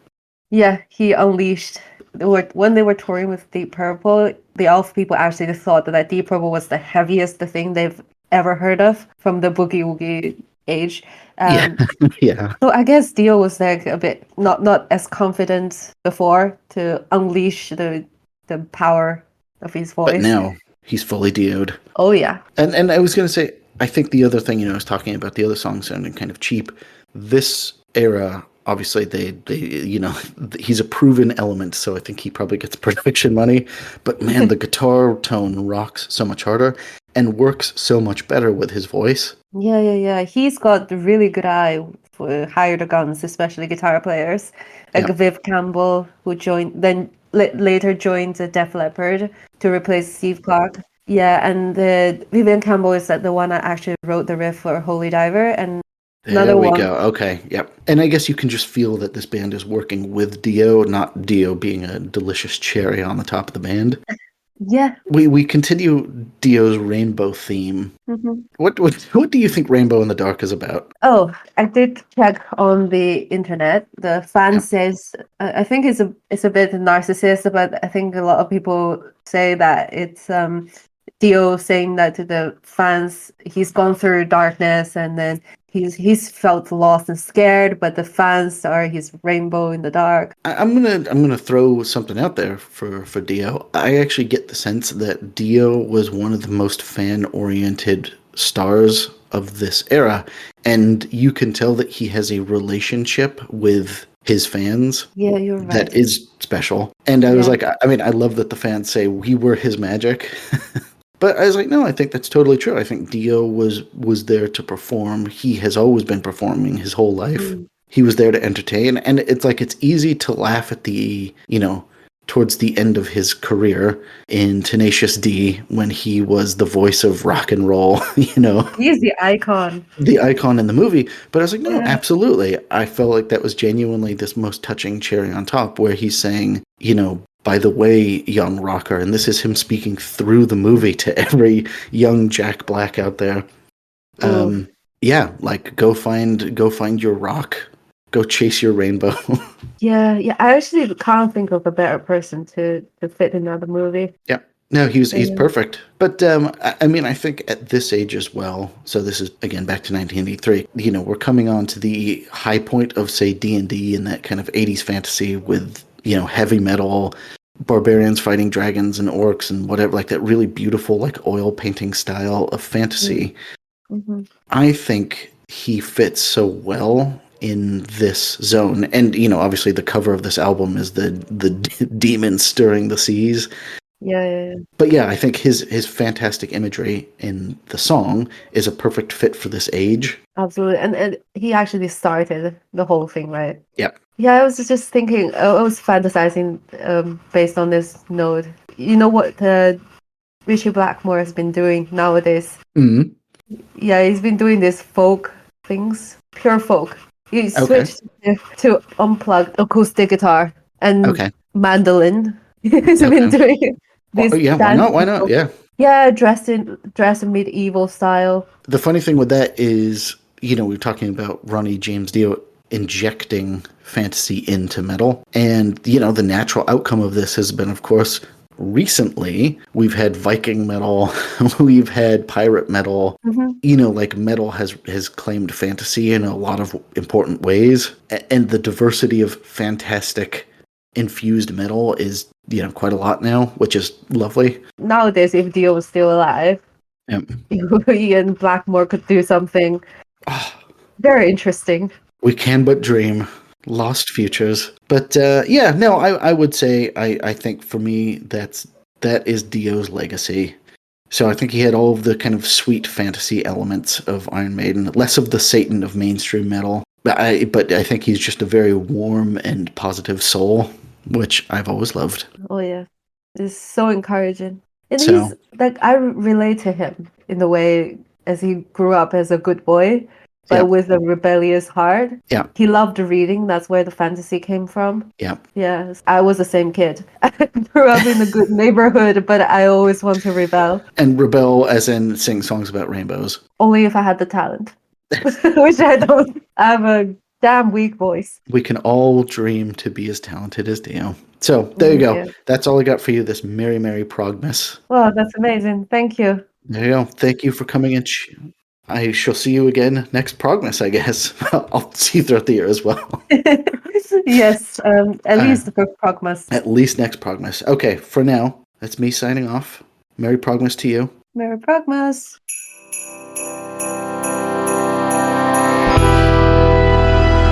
[SPEAKER 3] Yeah, he unleashed. When they were touring with Deep Purple, the Elf people actually thought that Deep Purple was the heaviest thing they've ever heard of from the boogie woogie age.
[SPEAKER 1] Yeah.
[SPEAKER 3] So I guess Dio was like a bit not as confident before to unleash the the power of his voice.
[SPEAKER 1] But now he's fully Dio'd.
[SPEAKER 3] Oh yeah.
[SPEAKER 1] And I was going to say, I think the other thing, I was talking about the other songs sounding kind of cheap. This era, obviously, they he's a proven element, so I think he probably gets production money. But man, the guitar tone rocks so much harder and works so much better with his voice.
[SPEAKER 3] Yeah. He's got a really good eye for hired guns, especially guitar players. Like Viv Campbell, who later joined Def Leppard to replace Steve Clark. Yeah, and Vivian Campbell is the one that actually wrote the riff for Holy Diver, and
[SPEAKER 1] there we go. Okay, yep. And I guess you can just feel that this band is working with Dio, not Dio being a delicious cherry on the top of the band.
[SPEAKER 3] Yeah.
[SPEAKER 1] We continue Dio's rainbow theme.
[SPEAKER 3] Mm-hmm.
[SPEAKER 1] What do you think Rainbow in the Dark is about?
[SPEAKER 3] Oh, I did check on the internet. The fan says I think it's a bit narcissist, but I think a lot of people say that it's Dio saying that to the fans. He's gone through darkness and then he's felt lost and scared, but the fans are his rainbow in the dark.
[SPEAKER 1] I'm gonna throw something out there for Dio. I actually get the sense that Dio was one of the most fan-oriented stars of this era, and you can tell that he has a relationship with his fans.
[SPEAKER 3] Yeah, you're right.
[SPEAKER 1] That is special. And I was like, I mean, I love that the fans say we were his magic. But I was like, no, I think that's totally true. I think Dio was there to perform. He has always been performing his whole life. He was there to entertain. And it's like, it's easy to laugh at towards the end of his career in Tenacious D when he was the voice of rock and roll, He's
[SPEAKER 3] the icon.
[SPEAKER 1] The icon in the movie. But I was like, no, absolutely. I felt like that was genuinely this most touching cherry on top where he's saying, by the way, young rocker, and this is him speaking through the movie to every young Jack Black out there. Go find your rock, go chase your rainbow.
[SPEAKER 3] Yeah. I actually can't think of a better person to fit in another movie.
[SPEAKER 1] Yeah, no, he's perfect. But I mean, I think at this age as well. So this is again back to 1983. We're coming on to the high point of say D&D and that kind of 80s fantasy with heavy metal, barbarians fighting dragons and orcs and whatever, like that really beautiful, like oil painting style of fantasy.
[SPEAKER 3] Mm-hmm.
[SPEAKER 1] I think he fits so well in this zone. And, obviously the cover of this album is the demon stirring the seas.
[SPEAKER 3] Yeah.
[SPEAKER 1] But yeah, I think his fantastic imagery in the song is a perfect fit for this age.
[SPEAKER 3] Absolutely. And he actually started the whole thing, right?
[SPEAKER 1] Yep.
[SPEAKER 3] Yeah, I was just thinking, I was fantasizing based on this note. You know what Richie Blackmore has been doing nowadays?
[SPEAKER 1] Mm-hmm.
[SPEAKER 3] Yeah, he's been doing these folk things, pure folk. He switched to unplugged acoustic guitar and mandolin. He's been doing this.
[SPEAKER 1] Why not? Yeah.
[SPEAKER 3] Yeah, dressed in medieval style.
[SPEAKER 1] The funny thing with that is, we were talking about Ronnie James Dio injecting fantasy into metal. And, the natural outcome of this has been, of course, recently we've had Viking metal, we've had pirate metal. Mm-hmm. Metal has claimed fantasy in a lot of important ways. And the diversity of fantastic infused metal is, quite a lot now, which is lovely.
[SPEAKER 3] Nowadays, if Dio was still alive, he and Blackmore could do something very interesting.
[SPEAKER 1] We can but dream. Lost futures. But I would say I think for me that is Dio's legacy. So I think he had all of the kind of sweet fantasy elements of Iron Maiden, less of the Satan of mainstream metal. But I think he's just a very warm and positive soul, which I've always loved.
[SPEAKER 3] Oh yeah, it's so encouraging. And he's I relate to him in the way as he grew up as a good boy. But with a rebellious heart. Yeah. He loved reading. That's where the fantasy came from. Yeah. Yes. I was the same kid. I grew up in a good neighborhood, but I always want to rebel.
[SPEAKER 1] And rebel as in sing songs about rainbows?
[SPEAKER 3] Only if I had the talent. Which I don't. I have a damn weak voice.
[SPEAKER 1] We can all dream to be as talented as Dio. So, there you go. Yeah. That's all I got for you this Merry Progmas.
[SPEAKER 3] Well, that's amazing. Thank you.
[SPEAKER 1] There you go. Thank you for coming in. I shall see you again next Progmas, I guess. I'll see you throughout the year as well.
[SPEAKER 3] Yes, at least for Progmas.
[SPEAKER 1] At least next Progmas. Okay, for now, that's me signing off. Merry Progmas to you.
[SPEAKER 3] Merry Progmas.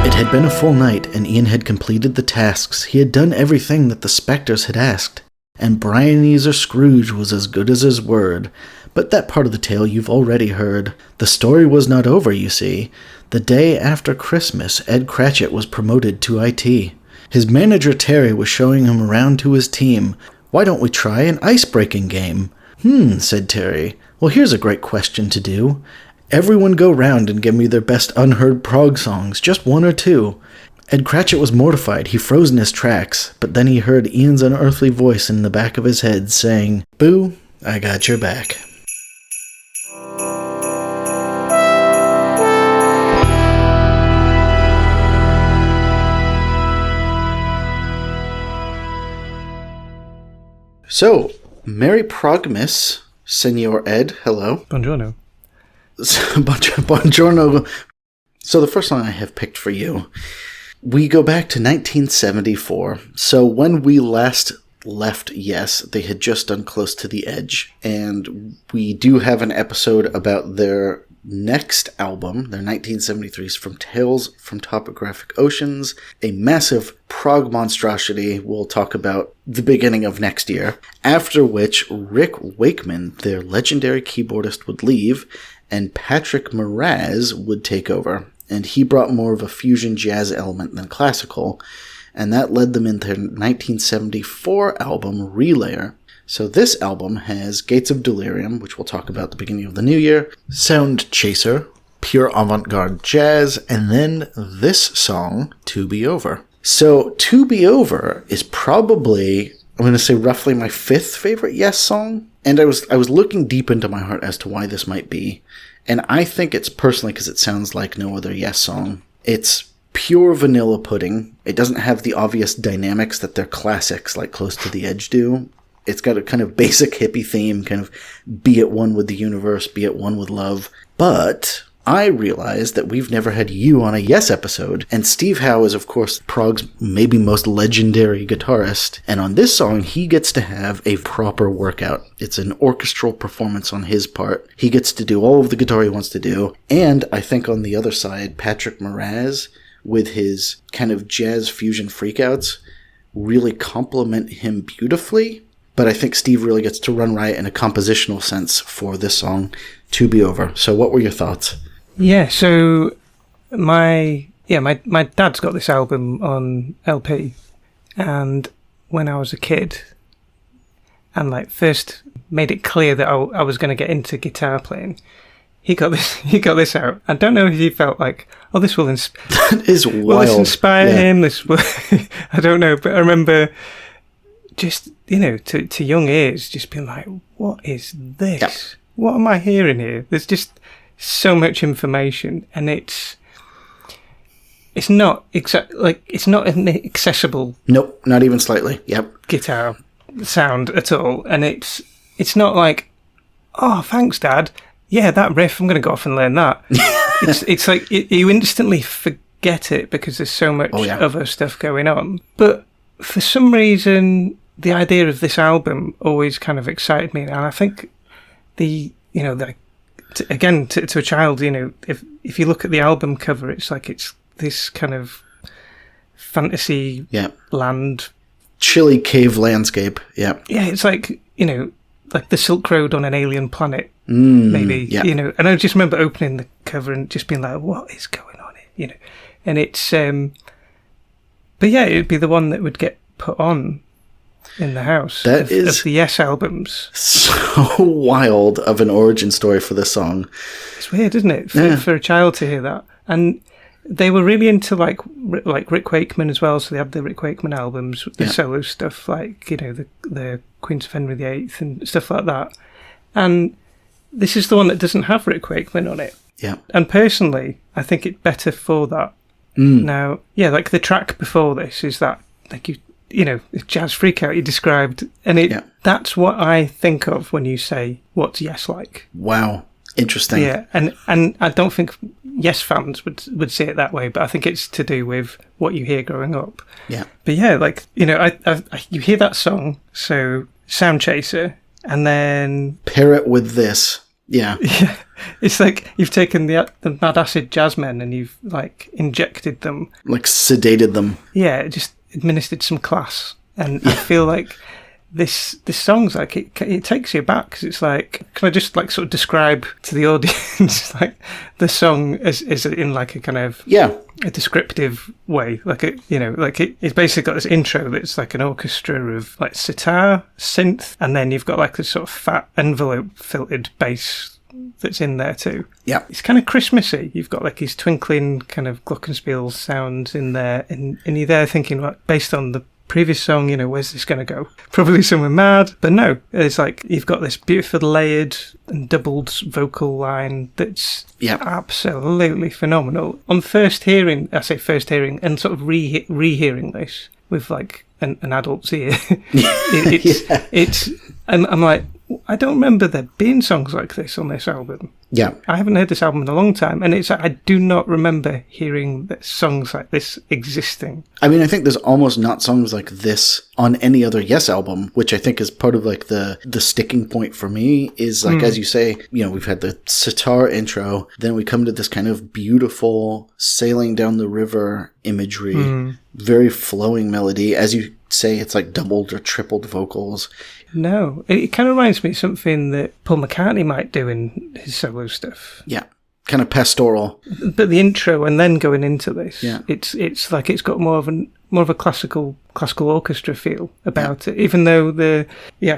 [SPEAKER 1] It had been a full night, and Ian had completed the tasks. He had done everything that the spectres had asked, and Ebenezer Scrooge was as good as his word. But that part of the tale you've already heard. The story was not over, you see. The day after Christmas, Ed Cratchit was promoted to IT. His manager Terry was showing him around to his team. "Why don't we try an ice-breaking game?" Said Terry. "Well, here's a great question to do. Everyone go round and give me their best unheard prog songs, just one or two." Ed Cratchit was mortified. He froze in his tracks, but then he heard Ian's unearthly voice in the back of his head saying, "Boo, I got your back." So, Merry Progmas, Senor Ed. Hello.
[SPEAKER 4] Buongiorno.
[SPEAKER 1] Buongiorno. So the first song I have picked for you, we go back to 1974. So when we last left Yes, they had just done Close to the Edge. And we do have an episode about their next album, their 1973's From Tales from Topographic Oceans, a massive prog monstrosity we'll talk about the beginning of next year, after which Rick Wakeman, their legendary keyboardist, would leave, and Patrick Moraz would take over, and he brought more of a fusion jazz element than classical, and that led them into their 1974 album, Relayer. So this album has Gates of Delirium, which we'll talk about at the beginning of the new year, Sound Chaser, pure avant-garde jazz, and then this song, To Be Over. So To Be Over is probably, I'm going to say roughly my fifth favorite Yes song, and I was looking deep into my heart as to why this might be, and I think it's personally because it sounds like no other Yes song. It's pure vanilla pudding. It doesn't have the obvious dynamics that their classics like Close to the Edge do. It's got a kind of basic hippie theme, kind of be at one with the universe, be at one with love. But I realized that we've never had you on a Yes episode, and Steve Howe is, of course, prog's maybe most legendary guitarist, and on this song, he gets to have a proper workout. It's an orchestral performance on his part. He gets to do all of the guitar he wants to do, and I think on the other side, Patrick Moraz, with his kind of jazz fusion freakouts, really complement him beautifully. But I think Steve really gets to run riot in a compositional sense for this song, To Be Over. So what were your thoughts?
[SPEAKER 4] Yeah, so my dad's got this album on LP, and when I was a kid, and like first made it clear that I was going to get into guitar playing, he got this out. I don't know if he felt like, oh, this will
[SPEAKER 1] That is wild.
[SPEAKER 4] Will this inspire him? This will, I don't know, but I remember just, to young ears, just being like, what is this?
[SPEAKER 1] Yep.
[SPEAKER 4] What am I hearing here? There's just so much information, and it's not it's not an accessible.
[SPEAKER 1] Nope, not even slightly. Yep.
[SPEAKER 4] Guitar sound at all, and it's not like, oh, thanks, Dad. Yeah, that riff, I'm going to go off and learn that. it's like you instantly forget it because there's so much other stuff going on. But for some reason, the idea of this album always kind of excited me, and I think to a child, if you look at the album cover, it's like it's this kind of fantasy land,
[SPEAKER 1] chilly cave landscape. Yeah,
[SPEAKER 4] it's like like the Silk Road on an alien planet, maybe.
[SPEAKER 1] Yeah.
[SPEAKER 4] And I just remember opening the cover and just being like, "What is going on here?" And it's, but yeah, it'd be the one that would get put on in the house.
[SPEAKER 1] That is
[SPEAKER 4] of the Yes albums.
[SPEAKER 1] So wild of an origin story for this song.
[SPEAKER 4] It's weird, isn't it, for a child to hear that? And they were really into like Rick Wakeman as well. So they had the Rick Wakeman albums, the solo stuff, like the Queens of Henry VIII and stuff like that. And this is the one that doesn't have Rick Wakeman on it.
[SPEAKER 1] Yeah.
[SPEAKER 4] And personally, I think it's better for that. Now, like the track before this is that, like jazz freakout you described, and that's what I think of when you say, what's Yes like?
[SPEAKER 1] Wow. Interesting.
[SPEAKER 4] Yeah, and I don't think Yes fans would say it that way, but I think it's to do with what you hear growing up.
[SPEAKER 1] Yeah.
[SPEAKER 4] But yeah, like, you know, you hear that song, so Sound Chaser, and then
[SPEAKER 1] Pair it with this. Yeah.
[SPEAKER 4] yeah, it's like you've taken the Mad Acid Jazzmen and you've like injected them,
[SPEAKER 1] Like sedated them.
[SPEAKER 4] yeah, just administered some class, and I feel like this song's like it takes you back, because it's like, can I just like sort of describe to the audience like the song as in like a kind of
[SPEAKER 1] Yeah.
[SPEAKER 4] a descriptive way, like it's basically got this intro that's like an orchestra of like sitar, synth, and then you've got like this sort of fat envelope filtered bass that's in there too.
[SPEAKER 1] Yeah.
[SPEAKER 4] It's kind of Christmassy. You've got like these twinkling kind of glockenspiel sounds in there, and you're there thinking, like, based on the previous song, you know, where's this going to go? Probably somewhere mad. But no, it's like you've got this beautiful layered and doubled vocal line that's absolutely phenomenal. On first hearing, I say first hearing, and sort of rehearing this with like an adult's ear, I'm like, I don't remember there being songs like this on this album.
[SPEAKER 1] Yeah.
[SPEAKER 4] I haven't heard this album in a long time, and I do not remember hearing songs like this existing.
[SPEAKER 1] I mean, I think there's almost not songs like this on any other Yes album, which I think is part of like the sticking point for me is like, as you say, you know, we've had the sitar intro, then we come to this kind of beautiful sailing down the river imagery, very flowing melody. As you say, it's like doubled or tripled vocals.
[SPEAKER 4] No, it kind of reminds me of something that Paul McCartney might do in his solo stuff.
[SPEAKER 1] Yeah. Kind of pastoral.
[SPEAKER 4] But the intro and then going into this,
[SPEAKER 1] yeah.
[SPEAKER 4] it's like it's got more of a classical orchestra feel about it. Even though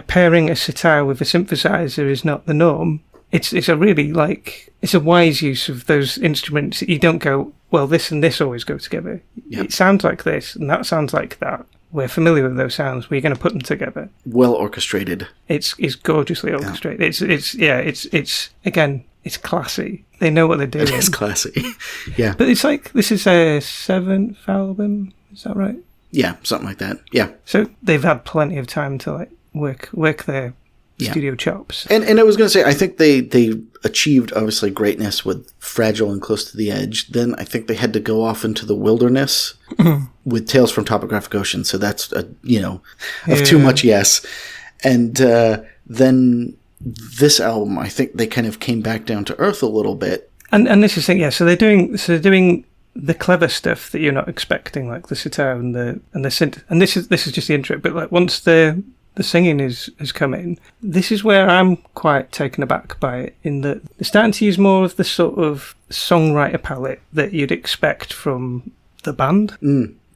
[SPEAKER 4] pairing a sitar with a synthesizer is not the norm, it's a really like, it's a wise use of those instruments. You don't go, well, this and this always go together. Yeah. It sounds like this and that sounds like that. We're familiar with those sounds. We're going to put them together.
[SPEAKER 1] Well orchestrated.
[SPEAKER 4] It's gorgeously orchestrated. Yeah. It's again, it's classy. They know what they're doing.
[SPEAKER 1] It is classy. Yeah.
[SPEAKER 4] But it's like, this is a 7th album. Is that right?
[SPEAKER 1] Yeah, something like that. Yeah.
[SPEAKER 4] So they've had plenty of time to like work their studio chops.
[SPEAKER 1] And I was going to say, I think they achieved obviously greatness with Fragile and Close to the Edge. Then I think they had to go off into the wilderness with Tales from Topographic Ocean. So that's too much Yes. And then this album, I think they kind of came back down to earth a little bit. And
[SPEAKER 4] this is the thing, yeah. So they're doing the clever stuff that you're not expecting, like the sitar and the synth. And this is just the intro. But like once the singing has come in, this is where I'm quite taken aback by it, in that they're starting to use more of the sort of songwriter palette that you'd expect from the band.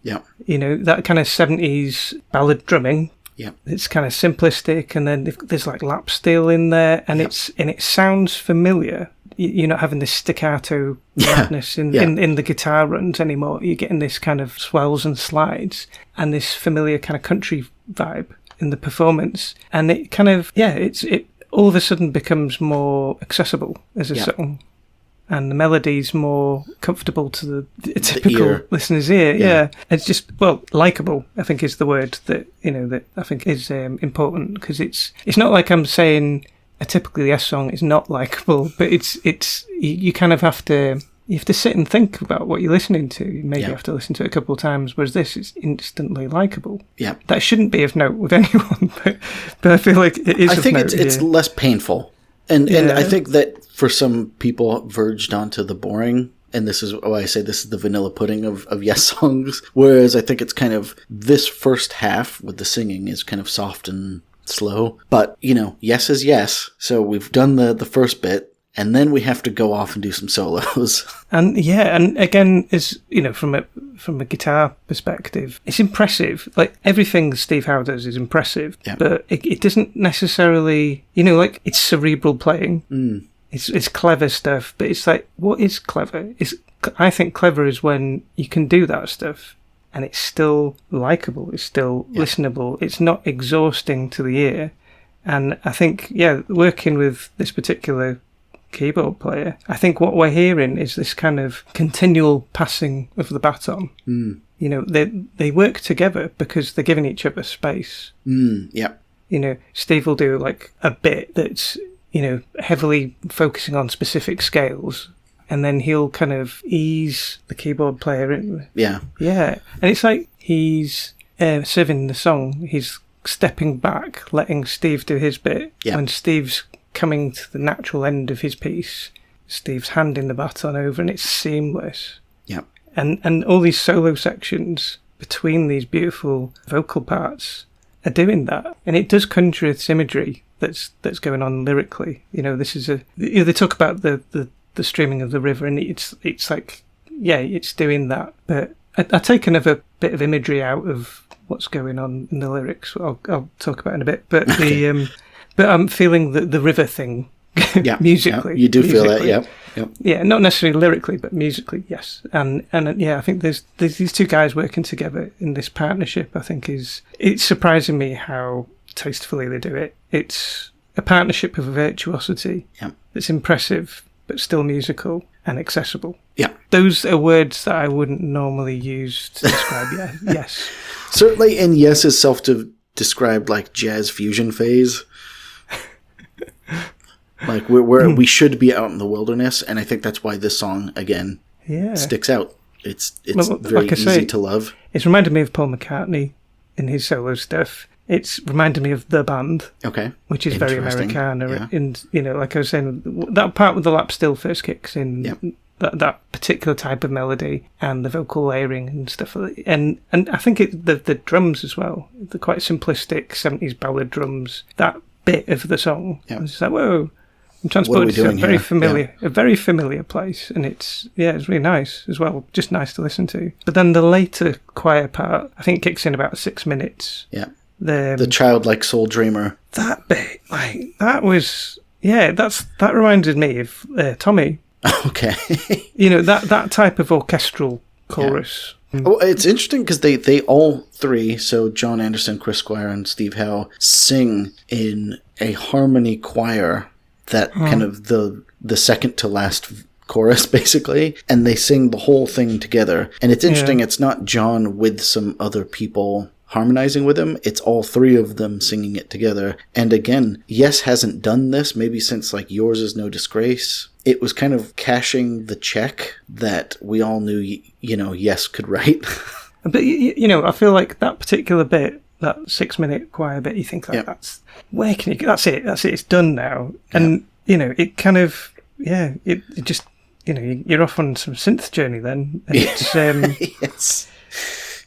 [SPEAKER 1] Yeah.
[SPEAKER 4] You know, that kind of 70s ballad drumming.
[SPEAKER 1] Yeah.
[SPEAKER 4] It's kind of simplistic, and then there's like lap steel in there, and it sounds familiar. You're not having this staccato madness in the guitar runs anymore. You're getting this kind of swells and slides and this familiar kind of country vibe in the performance, and it kind of it all of a sudden becomes more accessible as a song, and the melody's more comfortable to the typical listener's ear. Yeah, it's just likable, I think, is the word that I think is important, because it's not like I'm saying a typical Yes song is not likable, but it's you kind of have to. You have to sit and think about what you're listening to. You maybe have to listen to it a couple of times, whereas this is instantly likable. Yeah. That shouldn't be of note with anyone, but I feel like it is. I think it's
[SPEAKER 1] less painful. And I think that for some people verged onto the boring, and this is why I say this is the vanilla pudding of Yes songs, whereas I think it's kind of this first half with the singing is kind of soft and slow. But, Yes is Yes, so we've done the first bit, and then we have to go off and do some solos.
[SPEAKER 4] And again, as from a guitar perspective, it's impressive. Like everything Steve Howe does is impressive, but it doesn't necessarily, like it's cerebral playing. It's clever stuff, but it's like, what is clever? I think clever is when you can do that stuff and it's still likable, it's still listenable, it's not exhausting to the ear. And I think, working with this particular keyboard player, I think what we're hearing is this kind of continual passing of the baton. They work together because they're giving each other space. Steve will do like a bit that's heavily focusing on specific scales, and then he'll kind of ease the keyboard player in.
[SPEAKER 1] Yeah.
[SPEAKER 4] Yeah. And it's like he's serving the song. He's stepping back, letting Steve do his bit.
[SPEAKER 1] Yeah.
[SPEAKER 4] When Steve's coming to the natural end of his piece, Steve's handing the baton over, and it's seamless.
[SPEAKER 1] Yeah.
[SPEAKER 4] And all these solo sections between these beautiful vocal parts are doing that. And it does conjure this imagery that's going on lyrically. This is they talk about the streaming of the river, and it's like, yeah, it's doing that. But I take another bit of imagery out of what's going on in the lyrics. I'll talk about in a bit. But
[SPEAKER 1] Okay.
[SPEAKER 4] but I'm feeling the river thing
[SPEAKER 1] Yeah.
[SPEAKER 4] musically.
[SPEAKER 1] Yeah. You do feel that,
[SPEAKER 4] musically.
[SPEAKER 1] Yep.
[SPEAKER 4] Yeah, not necessarily lyrically, but musically, yes. And yeah, I think there's these two guys working together in this partnership. I think it's surprising me how tastefully they do it. It's a partnership of virtuosity that's impressive, but still musical and accessible.
[SPEAKER 1] Yeah.
[SPEAKER 4] Those are words that I wouldn't normally use to describe. Yes.
[SPEAKER 1] Certainly in Yes's self-described like jazz fusion phase. Like we should be out in the wilderness, and I think that's why this song again sticks out. It's very easy to love.
[SPEAKER 4] It's reminded me of Paul McCartney in his solo stuff. It's reminded me of The Band, which is very Americana.
[SPEAKER 1] Yeah.
[SPEAKER 4] And like I was saying, that part with the lap still first kicks in, that particular type of melody and the vocal layering and stuff. And I think the drums as well, the quite simplistic 70s ballad drums. That bit of the song, it's like, whoa. I'm transported to a very familiar place, and it's really nice as well, just nice to listen to. But then the later choir part, I think it kicks in about 6 minutes.
[SPEAKER 1] Yeah. The childlike soul dreamer.
[SPEAKER 4] That bit, like, that was, that reminded me of Tommy.
[SPEAKER 1] Okay.
[SPEAKER 4] That type of orchestral chorus.
[SPEAKER 1] Yeah. Oh, it's interesting because they all three, so John Anderson, Chris Squire, and Steve Howe, sing in a harmony choir that kind of the second to last chorus, basically, and they sing the whole thing together. And it's interesting, it's not John with some other people harmonizing with him, it's all three of them singing it together. And again, Yes hasn't done this maybe since like Yours Is No Disgrace. It was kind of cashing the check that we all knew, Yes could write.
[SPEAKER 4] But, I feel like that particular bit, that 6 minute choir bit, you think like, that's it, it's done now. And, it kind of, it just, you're off on some synth journey then. And it's,
[SPEAKER 1] yes.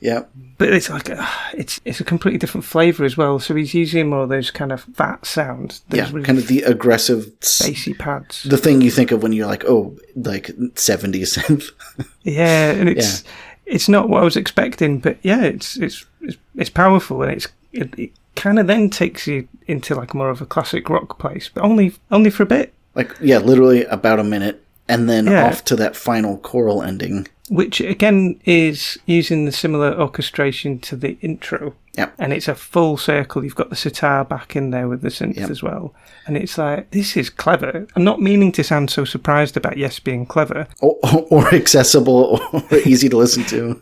[SPEAKER 1] Yeah.
[SPEAKER 4] But it's like, it's a completely different flavour as well. So he's using more of those kind of fat sounds.
[SPEAKER 1] Really kind of the aggressive
[SPEAKER 4] bassy pads.
[SPEAKER 1] The thing you think of when you're like, oh, like 70s synth.
[SPEAKER 4] Yeah, and it's not what I was expecting, but it's powerful, and it kind of then takes you into like more of a classic rock place, but only for a bit. Like
[SPEAKER 1] literally about a minute, and then off to that final choral ending.
[SPEAKER 4] Which again is using the similar orchestration to the intro.
[SPEAKER 1] Yep.
[SPEAKER 4] And it's a full circle. You've got the sitar back in there with the synth as well. And it's like, this is clever. I'm not meaning to sound so surprised about Yes being clever.
[SPEAKER 1] Or accessible or easy to listen to.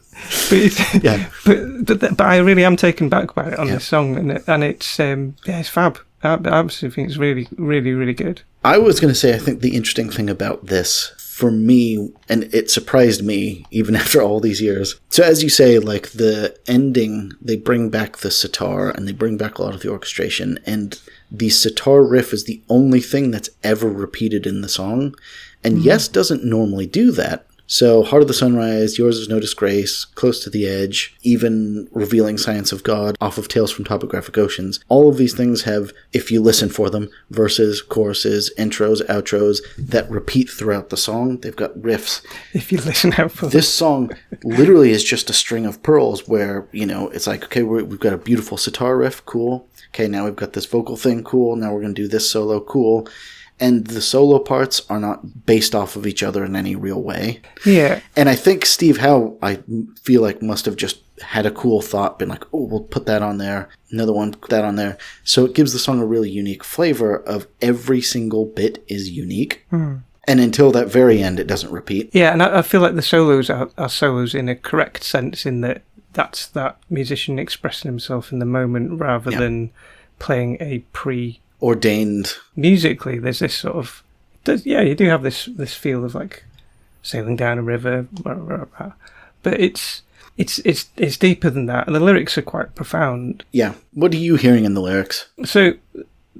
[SPEAKER 4] But I really am taken back by it on this song. And it's, it's fab. I absolutely think it's really, really, really good.
[SPEAKER 1] I was going to say, I think the interesting thing about this, for me, and it surprised me even after all these years. So as you say, like the ending, they bring back the sitar and they bring back a lot of the orchestration, and the sitar riff is the only thing that's ever repeated in the song. And Yes doesn't normally do that. So Heart of the Sunrise, Yours Is No Disgrace, Close to the Edge, even Revealing Science of God off of Tales from Topographic Oceans. All of these things have, if you listen for them, verses, choruses, intros, outros that repeat throughout the song. They've got riffs.
[SPEAKER 4] If you listen out for them.
[SPEAKER 1] This song literally is just a string of pearls where, it's like, okay, we've got a beautiful sitar riff, cool. Okay, now we've got this vocal thing, cool. Now we're going to do this solo, cool. And the solo parts are not based off of each other in any real way.
[SPEAKER 4] Yeah.
[SPEAKER 1] And I think Steve Howe, I feel like, must have just had a cool thought, been like, oh, we'll put that on there, another one, put that on there. So it gives the song a really unique flavor of every single bit is unique. And until that very end, it doesn't repeat.
[SPEAKER 4] Yeah, and I feel like the solos are solos in a correct sense, in that that's that musician expressing himself in the moment rather than playing a
[SPEAKER 1] ordained.
[SPEAKER 4] Musically, there's this sort of... you do have this feel of like sailing down a river, but it's deeper than that, and the lyrics are quite profound.
[SPEAKER 1] Yeah. What are you hearing in the lyrics?
[SPEAKER 4] So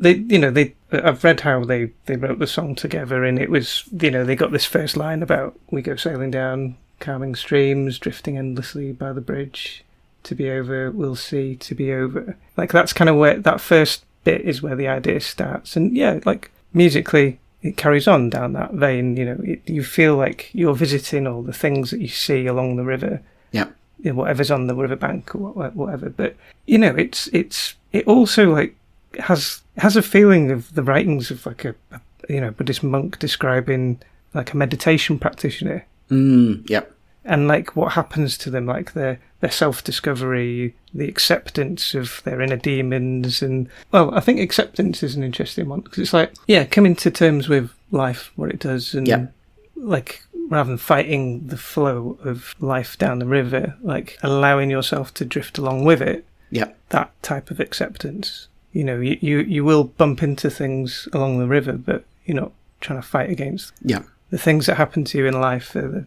[SPEAKER 4] I've read how they wrote the song together, and it was, they got this first line about, we go sailing down calming streams, drifting endlessly by the bridge, to be over, we'll see, to be over. Like, that's kind of where that first bit is where the idea starts. And yeah, like, musically, it carries on down that vein. You feel like you're visiting all the things that you see along the river.
[SPEAKER 1] Yeah.
[SPEAKER 4] Whatever's on the riverbank or whatever. But, it also, like, has a feeling of the writings of, like, a Buddhist monk describing, like, a meditation practitioner.
[SPEAKER 1] Yep.
[SPEAKER 4] And like what happens to them, like their self-discovery, the acceptance of their inner demons, and well, I think acceptance is an interesting one because it's like, coming to terms with life, what it does, and like rather than fighting the flow of life down the river, like allowing yourself to drift along with it.
[SPEAKER 1] Yeah,
[SPEAKER 4] that type of acceptance. You will bump into things along the river, but you're not trying to fight against.
[SPEAKER 1] Yeah.
[SPEAKER 4] The things that happen to you in life are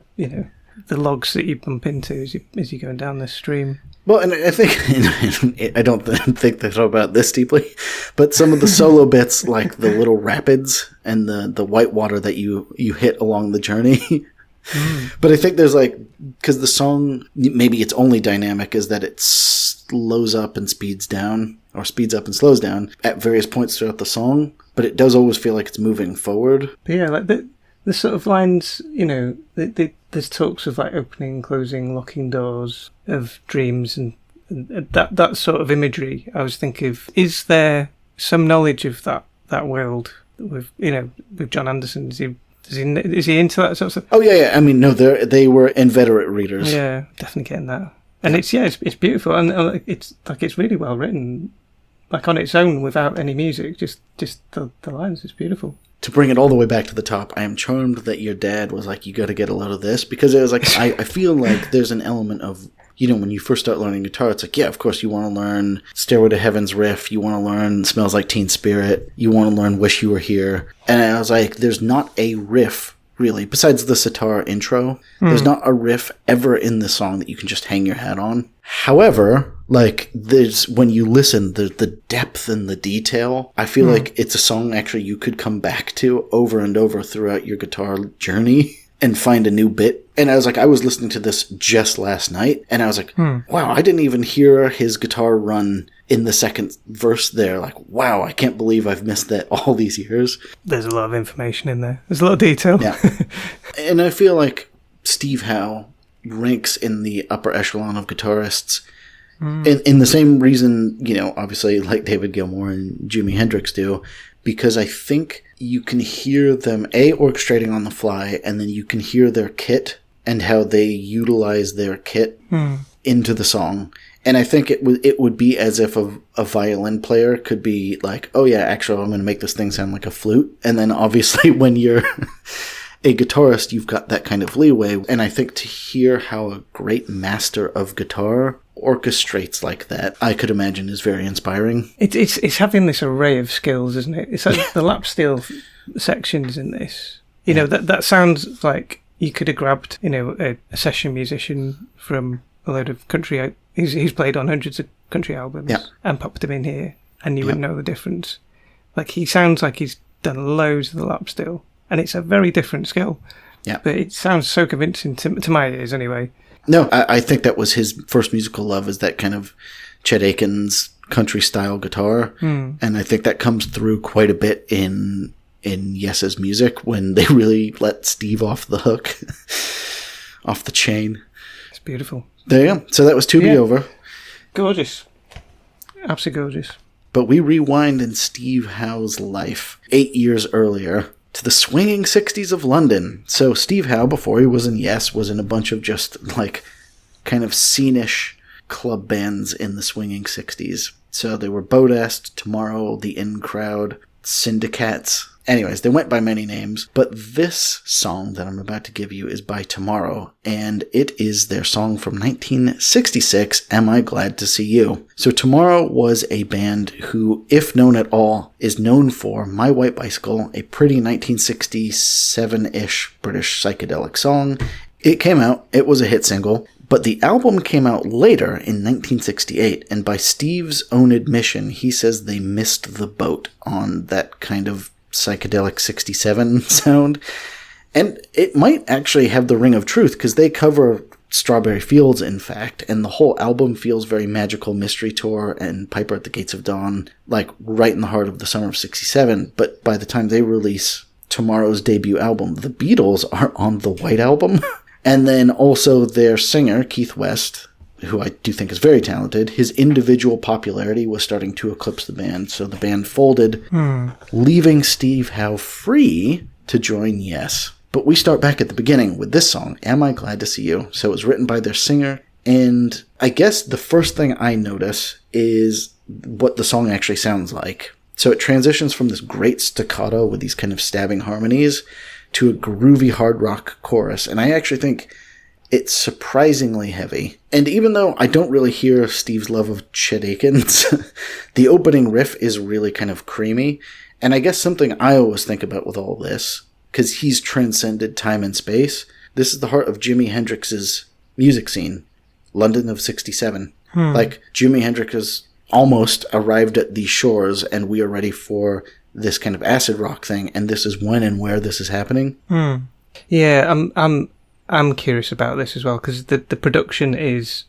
[SPEAKER 4] the logs that you bump into as you're going down the stream.
[SPEAKER 1] Well, and I think, I don't think they thought about this deeply, but some of the solo bits, like the little rapids and the white water that you hit along the journey. But I think there's like, because the song, maybe its only dynamic is that it slows up and speeds down, or speeds up and slows down at various points throughout the song, but it does always feel like it's moving forward.
[SPEAKER 4] But yeah, like the sort of lines, there's talks of like opening, closing, locking doors of dreams, and that sort of imagery. I was thinking of, is there some knowledge of that world with John Anderson? Is he into that sort of stuff?
[SPEAKER 1] Oh yeah. I mean, no, they were inveterate readers.
[SPEAKER 4] Yeah, definitely getting that. And it's beautiful, and it's really well written, like on its own without any music. Just the lines. It's beautiful.
[SPEAKER 1] To bring it all the way back to the top, I am charmed that your dad was like, you got to get a load of this, because it was like, I feel like there's an element of, when you first start learning guitar, it's like, yeah, of course you want to learn Stairway to Heaven's riff, you want to learn Smells Like Teen Spirit, you want to learn Wish You Were Here, and I was like, there's not a riff, really, besides the sitar intro, there's not a riff ever in the song that you can just hang your hat on. However, like, there's, when you listen, the depth and the detail, I feel like it's a song actually you could come back to over and over throughout your guitar journey and find a new bit. And I was like, I was listening to this just last night, and I was like, wow, I didn't even hear his guitar run in the second verse there. Like, wow, I can't believe I've missed that all these years. There's
[SPEAKER 4] a lot of information in there. There's a lot of detail.
[SPEAKER 1] Yeah. And I feel like Steve Howe ranks in the upper echelon of guitarists in the same reason, obviously like David Gilmour and Jimi Hendrix do, because I think you can hear them orchestrating on the fly, and then you can hear their kit and how they utilize their kit into the song. And I think it would be as if a violin player could be like, oh yeah, actually I'm going to make this thing sound like a flute. And then obviously when you're a guitarist, you've got that kind of leeway. And I think to hear how a great master of guitar orchestrates like that, I could imagine is very inspiring.
[SPEAKER 4] It's having this array of skills, isn't it? It's like the lap steel sections in this. That sounds like you could have grabbed, a session musician from a load of country. He's played on hundreds of country albums and popped him in here, and you wouldn't know the difference. Like, he sounds like he's done loads of the lap steel, and it's a very different skill. Yeah, but it sounds so convincing to my ears, anyway.
[SPEAKER 1] No, I think that was his first musical love, is that kind of Chet Atkins country style guitar, and I think that comes through quite a bit in Yes's music when they really let Steve off the hook, off the chain.
[SPEAKER 4] It's beautiful.
[SPEAKER 1] There you go. So that was To Be Over.
[SPEAKER 4] Gorgeous. Absolutely gorgeous.
[SPEAKER 1] But we rewind in Steve Howe's life 8 years earlier to the swinging 60s of London. So Steve Howe, before he was in Yes, was in a bunch of just like kind of scenish club bands in the swinging 60s. So they were Bodast, Tomorrow, The In Crowd, Syndicats, Anyways, they went by many names, but this song that I'm about to give you is by Tomorrow, and it is their song from 1966, Am I Glad to See You? So Tomorrow was a band who, if known at all, is known for My White Bicycle, a pretty 1967-ish British psychedelic song. It came out, it was a hit single, but the album came out later in 1968, and by Steve's own admission, he says they missed the boat on that kind of psychedelic 67 sound. And it might actually have the ring of truth, because they cover Strawberry Fields, in fact, and the whole album feels very Magical Mystery Tour and Piper at the Gates of Dawn, like right in the heart of the summer of 67. But by the time they release Tomorrow's debut album, the Beatles are on the White Album. And then also their singer, Keith West, who I do think is very talented, his individual popularity was starting to eclipse the band, so the band folded, leaving Steve Howe free to join Yes. But we start back at the beginning with this song, Am I Glad to See You? So it was written by their singer, and I guess the first thing I notice is what the song actually sounds like. So it transitions from this great staccato with these kind of stabbing harmonies to a groovy hard rock chorus, and I actually think it's surprisingly heavy. And even though I don't really hear Steve's love of Chet Akins, the opening riff is really kind of creamy. And I guess something I always think about with all this, because he's transcended time and space, this is the heart of Jimi Hendrix's music scene, London of 67. Like, Jimi Hendrix has almost arrived at these shores, and we are ready for this kind of acid rock thing, and this is when and where this is happening.
[SPEAKER 4] Yeah, I'm curious about this as well, because the production is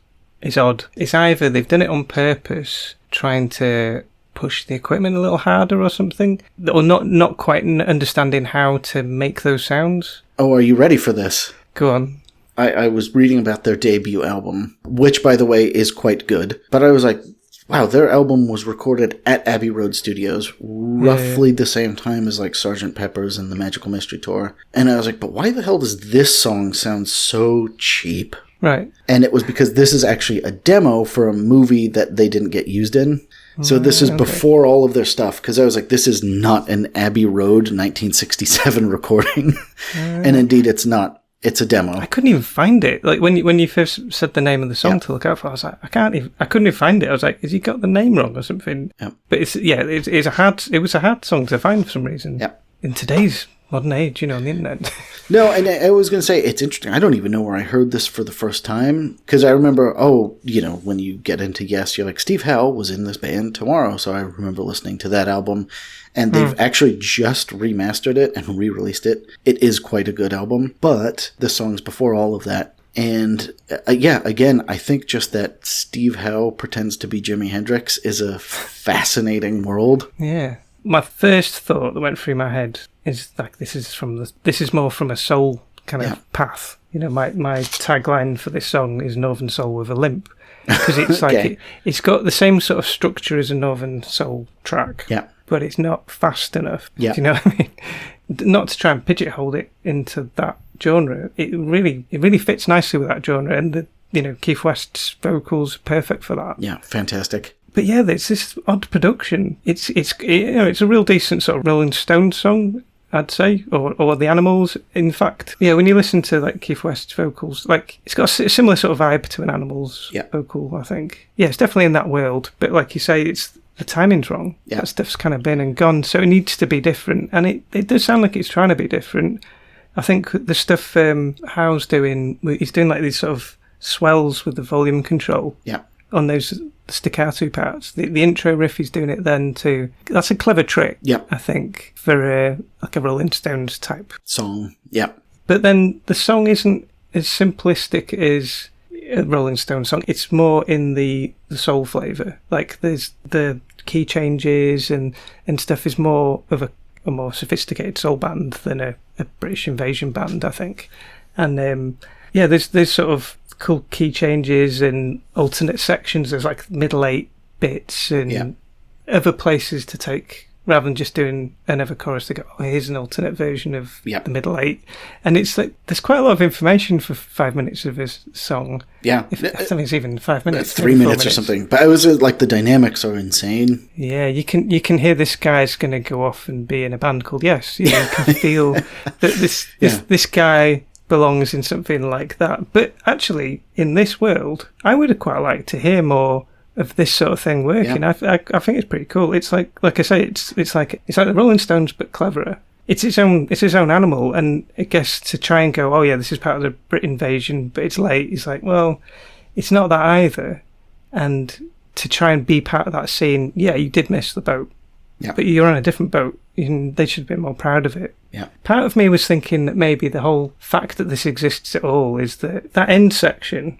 [SPEAKER 4] odd. It's either they've done it on purpose, trying to push the equipment a little harder or something, or not quite understanding how to make those sounds.
[SPEAKER 1] Oh, are you ready for this?
[SPEAKER 4] Go on.
[SPEAKER 1] I was reading about their debut album, which, by the way, is quite good, but I was like, wow, their album was recorded at Abbey Road Studios, roughly the same time as like Sgt. Pepper's and the Magical Mystery Tour. And I was like, but why the hell does this song sound so cheap?
[SPEAKER 4] Right.
[SPEAKER 1] And it was because this is actually a demo for a movie that they didn't get used in. So this is before all of their stuff, because I was like, this is not an Abbey Road 1967 recording. And indeed, it's not. It's a demo.
[SPEAKER 4] I couldn't even find it. Like when you first said the name of the song to look out for, I was like, I couldn't even find it. I was like, has he got the name wrong or something? Yep. But it was a hard song to find for some reason.
[SPEAKER 1] Yep.
[SPEAKER 4] In today's modern age, on the internet.
[SPEAKER 1] No, and I was going to say, it's interesting. I don't even know where I heard this for the first time, because I remember, when you get into Yes, you're like, Steve Howe was in this band Tomorrow, so I remember listening to that album, and they've actually just remastered it and re-released it. It is quite a good album, but the songs before all of that, and again, I think just that Steve Howe pretends to be Jimi Hendrix is a fascinating world.
[SPEAKER 4] Yeah. My first thought that went through my head is like, this is more from a soul kind of path. My tagline for this song is Northern Soul with a Limp, because it's like it's got the same sort of structure as a Northern Soul track, but it's not fast enough. Do you know what I mean? Not to try and pigeonhole it into that genre. It really fits nicely with that genre, and Keith West's vocals are perfect for that.
[SPEAKER 1] Yeah, fantastic.
[SPEAKER 4] But yeah, there's this odd production. It's a real decent sort of Rolling Stones song, I'd say, or the Animals. In fact, yeah, when you listen to like Keith West's vocals, like it's got a similar sort of vibe to an Animals vocal, I think. Yeah, it's definitely in that world. But like you say, it's the timing's wrong. Yeah. That stuff's kind of been and gone, so it needs to be different, and it does sound like it's trying to be different. I think the stuff Howe's doing, he's doing like these sort of swells with the volume control. Yeah. On those staccato parts, the intro riff he's doing it then too. That's a clever trick, I think, for like a Rolling Stones type
[SPEAKER 1] song. Yeah,
[SPEAKER 4] but then the song isn't as simplistic as a Rolling Stones song. It's more in the soul flavour. Like there's the key changes and stuff is more of a more sophisticated soul band than a British Invasion band, I think. And there's sort of cool key changes and alternate sections. There's like middle 8 bits and other places to take rather than just doing another chorus. They go, oh, here's an alternate version of
[SPEAKER 1] Yep.
[SPEAKER 4] the middle eight. And it's like, there's quite a lot of information for 5 minutes of a song.
[SPEAKER 1] Yeah.
[SPEAKER 4] I don't think it's even 5 minutes.
[SPEAKER 1] 3
[SPEAKER 4] maybe 4
[SPEAKER 1] minutes or something. But it was like the dynamics are insane.
[SPEAKER 4] Yeah, you can hear this guy's going to go off and be in a band called Yes. You know, you can feel that this guy belongs in something like that. But actually, in this world, I would have quite liked to hear more of this sort of thing working.
[SPEAKER 1] Yeah.
[SPEAKER 4] I think it's pretty cool. It's like I say, it's like the Rolling Stones but cleverer. It's its own animal, and I guess to try and go, oh yeah, this is part of the Brit invasion, but it's late. It's like, well, it's not that either. And to try and be part of that scene, yeah, you did miss the boat, but you're on a different boat. They should have been more proud of it.
[SPEAKER 1] Yeah.
[SPEAKER 4] Part of me was thinking that maybe the whole fact that this exists at all is that end section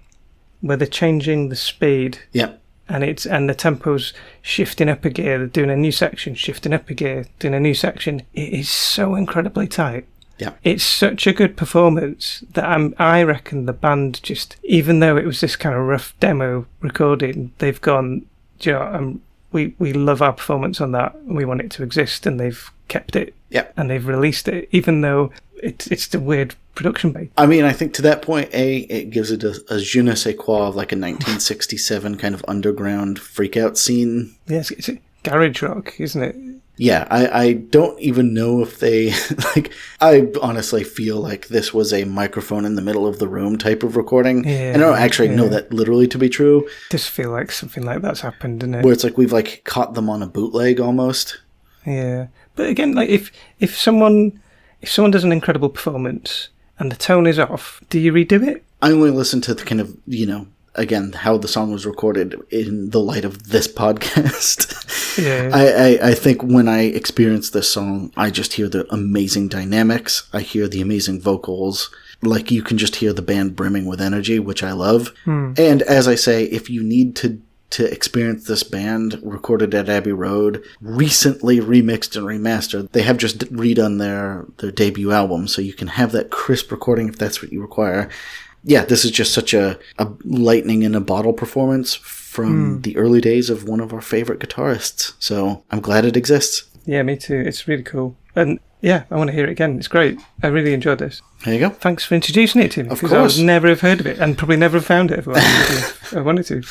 [SPEAKER 4] where they're changing the speed.
[SPEAKER 1] Yeah.
[SPEAKER 4] And the tempo's shifting up a gear, they're doing a new section, shifting up a gear, doing a new section. It is so incredibly tight.
[SPEAKER 1] Yeah.
[SPEAKER 4] It's such a good performance that I reckon the band just, even though it was this kind of rough demo recording, they've gone, do you know, we love our performance on that and we want it to exist, and they've kept it.
[SPEAKER 1] Yeah.
[SPEAKER 4] And they've released it, even though it's the weird production base.
[SPEAKER 1] I mean, I think to that point, it gives it a je ne sais quoi of like a 1967 kind of underground freakout scene.
[SPEAKER 4] Yes, it's a garage rock, isn't it?
[SPEAKER 1] Yeah, I don't even know if they, like, I honestly feel like this was a microphone in the middle of the room type of recording.
[SPEAKER 4] Yeah,
[SPEAKER 1] I don't actually know that literally to be true.
[SPEAKER 4] Does feel like something like that's happened, doesn't it?
[SPEAKER 1] Where it's like we've like caught them on a bootleg almost.
[SPEAKER 4] Yeah. But again, like if someone does an incredible performance and the tone is off, do you redo it?
[SPEAKER 1] I only listen to the kind of, again, how the song was recorded in the light of this podcast.
[SPEAKER 4] Yeah.
[SPEAKER 1] I think when I experience this song, I just hear the amazing dynamics. I hear the amazing vocals. Like, you can just hear the band brimming with energy, which I love. And as I say, if you need to experience this band recorded at Abbey Road, recently remixed and remastered, they have just redone their debut album, so you can have that crisp recording if that's what you require. Yeah, this is just such a lightning in a bottle performance from the early days of one of our favorite guitarists. So I'm glad it exists.
[SPEAKER 4] Yeah, me too. It's really cool. And yeah, I want to hear it again. It's great. I really enjoyed this.
[SPEAKER 1] There you go.
[SPEAKER 4] Thanks for introducing it to me.
[SPEAKER 1] Of
[SPEAKER 4] because
[SPEAKER 1] course.
[SPEAKER 4] I would never have heard of it and probably never have found it if I wanted to.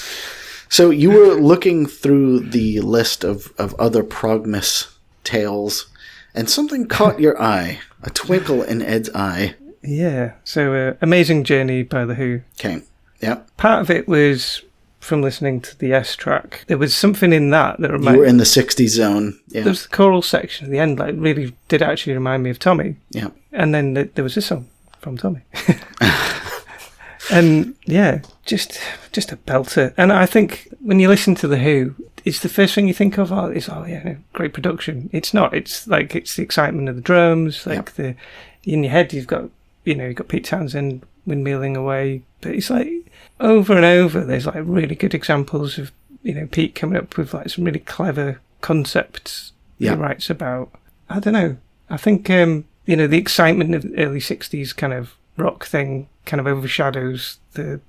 [SPEAKER 1] So you were looking through the list of other Progmas tales, and something caught your eye. A twinkle in Ed's eye.
[SPEAKER 4] Yeah. So Amazing Journey by The Who.
[SPEAKER 1] Okay. Yeah.
[SPEAKER 4] Part of it was from listening to the S track. There was something in that reminded
[SPEAKER 1] You were in the 60s zone. Yeah.
[SPEAKER 4] There was the choral section at the end, like, really did actually remind me of Tommy.
[SPEAKER 1] Yeah.
[SPEAKER 4] And then there was this song from Tommy. And yeah, just a belter. And I think when you listen to The Who, it's the first thing you think of. Great production. It's not. It's like, it's the excitement of the drums. Like, in your head you've got Pete Townsend windmilling away. But it's like over and over. There's like really good examples of Pete coming up with like some really clever concepts he writes about. I don't know. I think the excitement of the early '60s kind of rock thing kind of overshadows the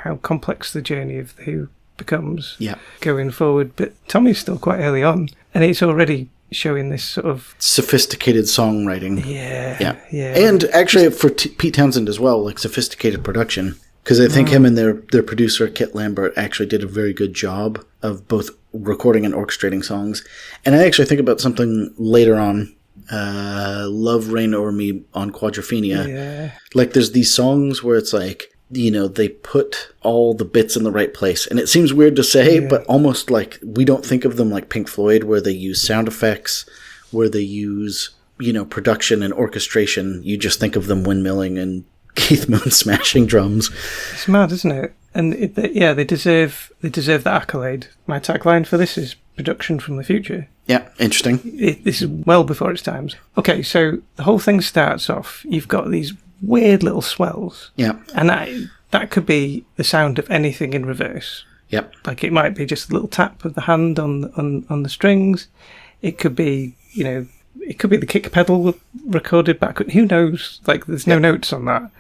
[SPEAKER 4] how complex the journey of The Who becomes going forward. But Tommy's still quite early on, and it's already showing this sort of
[SPEAKER 1] sophisticated songwriting.
[SPEAKER 4] Yeah.
[SPEAKER 1] And actually for Pete Townsend as well, like sophisticated production. Because I think him and their producer, Kit Lambert, actually did a very good job of both recording and orchestrating songs. And I actually think about something later on, Love Reign Over Me on Quadrophenia.
[SPEAKER 4] Yeah.
[SPEAKER 1] Like, there's these songs where it's like, they put all the bits in the right place. And it seems weird to say, but almost like we don't think of them like Pink Floyd, where they use sound effects, where they use, production and orchestration. You just think of them windmilling and Keith Moon smashing drums.
[SPEAKER 4] It's mad, isn't it? And they deserve the accolade. My tagline for this is production from the future.
[SPEAKER 1] Yeah, interesting.
[SPEAKER 4] This is well before its times. Okay, so the whole thing starts off, you've got these weird little swells.
[SPEAKER 1] Yeah.
[SPEAKER 4] And that could be the sound of anything in reverse.
[SPEAKER 1] Yep.
[SPEAKER 4] Like, it might be just a little tap of the hand on the strings. It could be, it could be the kick pedal recorded back. Who knows? Like, there's no notes on that.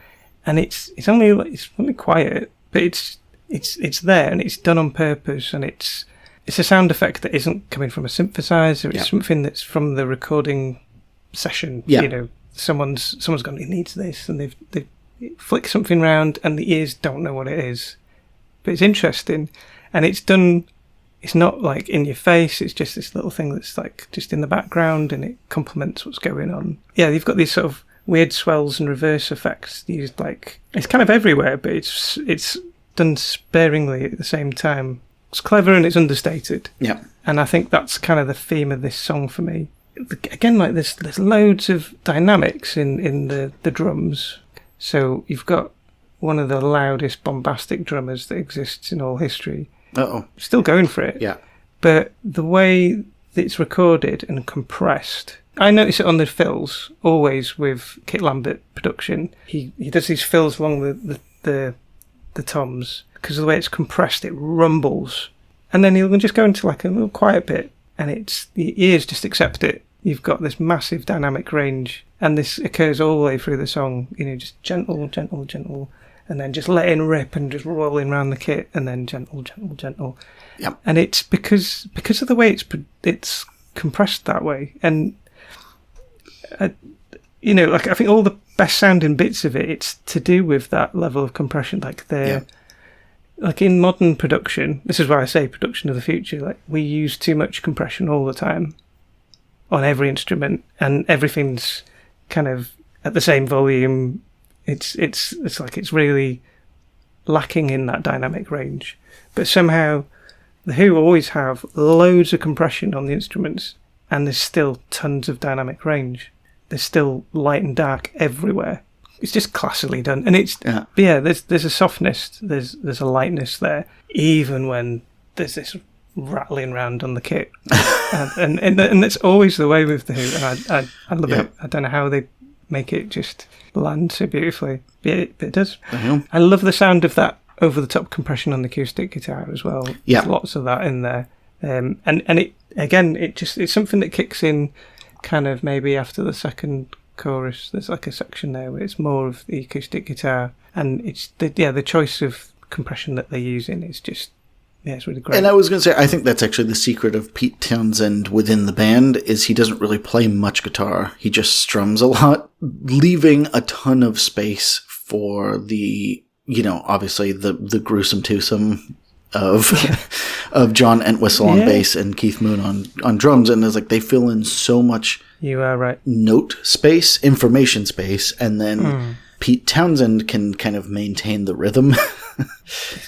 [SPEAKER 4] And it's only quiet, but it's there, and it's done on purpose, and it's it's a sound effect that isn't coming from a synthesizer. It's
[SPEAKER 1] Yeah.
[SPEAKER 4] something that's from the recording session.
[SPEAKER 1] Yeah.
[SPEAKER 4] You know, someone's gone, it needs this, and they've flicked something round, and the ears don't know what it is. But it's interesting, and it's done. It's not like in your face. It's just this little thing that's like just in the background, and it complements what's going on. Yeah, you've got these sort of weird swells and reverse effects used. Like it's kind of everywhere, but it's done sparingly at the same time. It's clever and it's understated.
[SPEAKER 1] Yeah.
[SPEAKER 4] And I think that's kind of the theme of this song for me. Again, like there's loads of dynamics in the drums. So you've got one of the loudest bombastic drummers that exists in all history.
[SPEAKER 1] Uh-oh.
[SPEAKER 4] Still going for it.
[SPEAKER 1] Yeah.
[SPEAKER 4] But the way that it's recorded and compressed, I notice it on the fills, always with Kit Lambert production. He does these fills along the toms, because of the way it's compressed, it rumbles. And then he'll just go into like a little quiet bit, and the ears just accept it. You've got this massive dynamic range, and this occurs all the way through the song, you know, just gentle, gentle, gentle, and then just letting rip and just rolling around the kit, and then gentle, gentle, gentle.
[SPEAKER 1] Yep.
[SPEAKER 4] And it's because of the way it's compressed that way. And, you know, like I think all the best sounding bits of it's to do with that level of compression. Like like in modern production, this is why I say production of the future, like we use too much compression all the time on every instrument, and everything's kind of at the same volume. It's like it's really lacking in that dynamic range. But somehow the Who always have loads of compression on the instruments, and there's still tons of dynamic range. There's still light and dark everywhere. It's just classily done, and there's a softness, there's a lightness there, even when there's this rattling around on the kit, and it's always the way with the Who, and I love it. I don't know how they make it just land so beautifully, but it does. I love the sound of that over the top compression on the acoustic guitar as well.
[SPEAKER 1] Yeah,
[SPEAKER 4] there's lots of that in there, and it again, it's something that kicks in kind of maybe after the second chorus. There's like a section there where it's more of the acoustic guitar, and it's the choice of compression that they're using is just it's really great.
[SPEAKER 1] And I was going to say, I think that's actually the secret of Pete Townsend within the band, is he doesn't really play much guitar. He just strums a lot, leaving a ton of space for the, you know, obviously the gruesome twosome of John Entwistle on bass and Keith Moon on drums, and it's like they fill in so much.
[SPEAKER 4] You are right.
[SPEAKER 1] Note space, information space, and then Pete Townsend can kind of maintain the rhythm.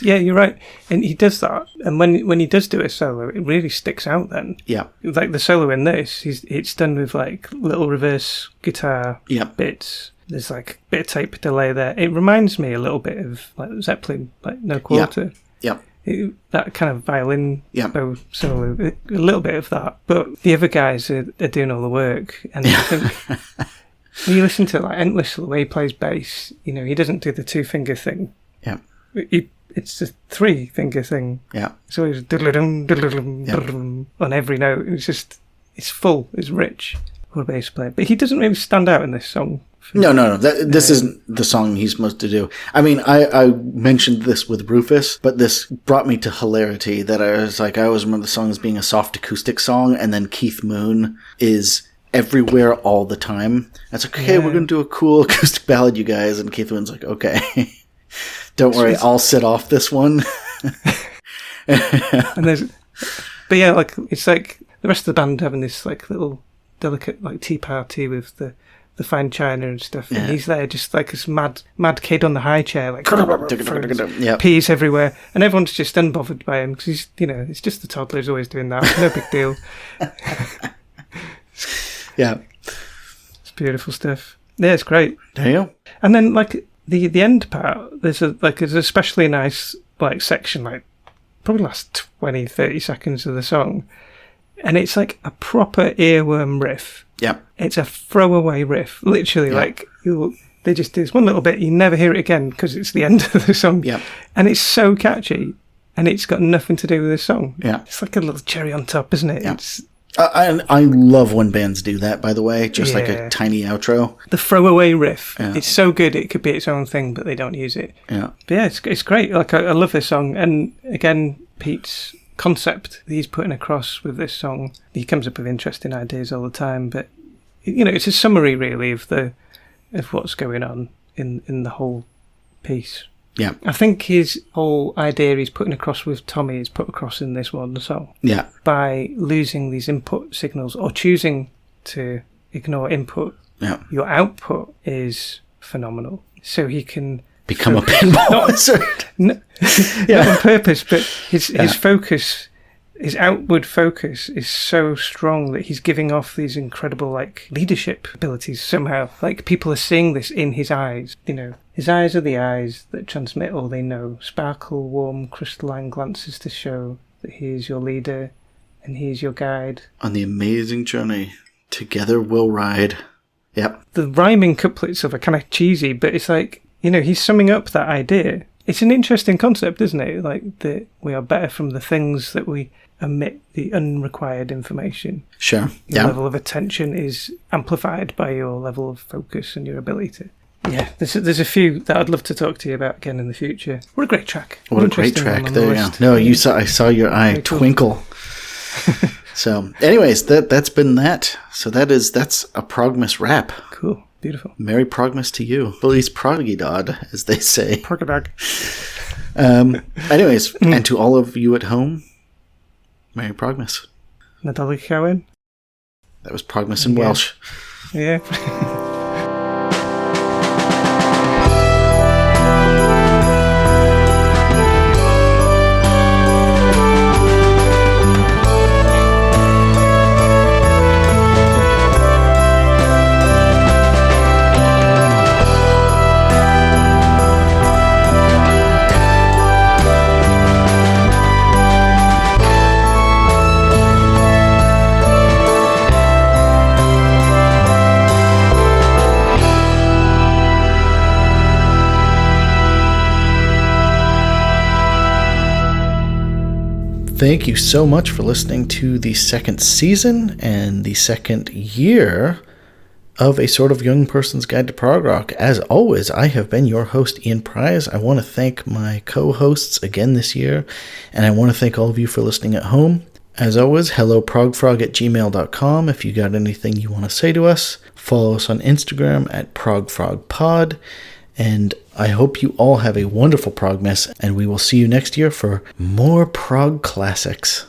[SPEAKER 4] Yeah, you're right, and he does that. And when he does do a solo, it really sticks out. Then, like the solo in this, it's done with like little reverse guitar bits. There's like a bit of tape delay there. It reminds me a little bit of like Zeppelin, like No Quarter.
[SPEAKER 1] Yeah.
[SPEAKER 4] That kind of violin bow solo, a little bit of that. But the other guys are doing all the work, and I think when you listen to like Entwistle, the way he plays bass, you know, he doesn't do the 2-finger thing.
[SPEAKER 1] Yeah.
[SPEAKER 4] It's a 3-finger thing.
[SPEAKER 1] Yeah.
[SPEAKER 4] So it's diddle-dum, diddle-dum, diddle-dum on every note. It's full, it's rich for a bass player. But he doesn't really stand out in this song.
[SPEAKER 1] No. This isn't the song he's supposed to do. I mean, I mentioned this with Rufus, but this brought me to hilarity that I was like, I always remember the song as being a soft acoustic song, and then Keith Moon is everywhere all the time. It's like, okay, we're going to do a cool acoustic ballad, you guys. And Keith Moon's like, okay. Don't worry, I'll sit off this one.
[SPEAKER 4] But yeah, like it's like the rest of the band having this like little delicate like tea party with the fine china and stuff, and he's there just like this mad kid on the high chair, like peas everywhere, and everyone's just unbothered by him because he's, you know, it's just the toddler's always doing that, no big deal. It's beautiful stuff. Yeah, it's great.
[SPEAKER 1] Damn.
[SPEAKER 4] And then like the end part, there's a especially nice like section, like probably last 20-30 seconds of the song, and it's like a proper earworm riff.
[SPEAKER 1] Yeah,
[SPEAKER 4] it's a throwaway riff, literally. Like they just do this one little bit, you never hear it again because it's the end of the song. Yeah, and it's so catchy, and it's got nothing to do with the song. Yeah, it's like a little cherry on top, isn't it? Yeah.
[SPEAKER 1] I love when bands do that, by the way, just like a tiny outro.
[SPEAKER 4] The throwaway riff. Yeah. It's so good, it could be its own thing, but they don't use it. Yeah. But yeah, it's great. Like, I love this song. And again, Pete's concept that he's putting across with this song. He comes up with interesting ideas all the time, but it's a summary really of what's going on in the whole piece.
[SPEAKER 1] Yeah.
[SPEAKER 4] I think his whole idea he's putting across with Tommy is put across in this one song.
[SPEAKER 1] Yeah.
[SPEAKER 4] By losing these input signals or choosing to ignore input, your output is phenomenal. So he can
[SPEAKER 1] become a pinball wizard.
[SPEAKER 4] Not on purpose, but his focus, his outward focus is so strong that he's giving off these incredible leadership abilities somehow. People are seeing this in his eyes. His eyes are the eyes that transmit all they know. Sparkle, warm, crystalline glances to show that he is your leader and he is your guide.
[SPEAKER 1] On the amazing journey, together we'll ride. Yep.
[SPEAKER 4] The rhyming couplets are kind of cheesy, but it's he's summing up that idea. It's an interesting concept, isn't it? That we are better from the things that we omit, the unrequired information.
[SPEAKER 1] Sure.
[SPEAKER 4] Your level of attention is amplified by your level of focus and your ability to. Yeah, there's a few that I'd love to talk to you about again in the future. What a great track.
[SPEAKER 1] What a great track. There you go. No, I saw your eye twinkle. So, anyways, that's been that. So that's a Progmas wrap.
[SPEAKER 4] Cool. Beautiful.
[SPEAKER 1] Merry Progmas to you. Feliz Progidad, as they say.
[SPEAKER 4] Progadag.
[SPEAKER 1] Anyways, and to all of you at home, Merry Progmas.
[SPEAKER 4] Nadolig Cohen.
[SPEAKER 1] That was Progmas in Welsh.
[SPEAKER 4] Yeah.
[SPEAKER 1] Thank you so much for listening to the second season and the second year of A Sort of Young Person's Guide to Prog Rock. As always, I have been your host, Ian Prize. I want to thank my co-hosts again this year, and I want to thank all of you for listening at home. As always, helloprogfrog@gmail.com if you got anything you want to say to us. Follow us on Instagram at progfrogpod. And I hope you all have a wonderful Progmas, and we will see you next year for more prog classics.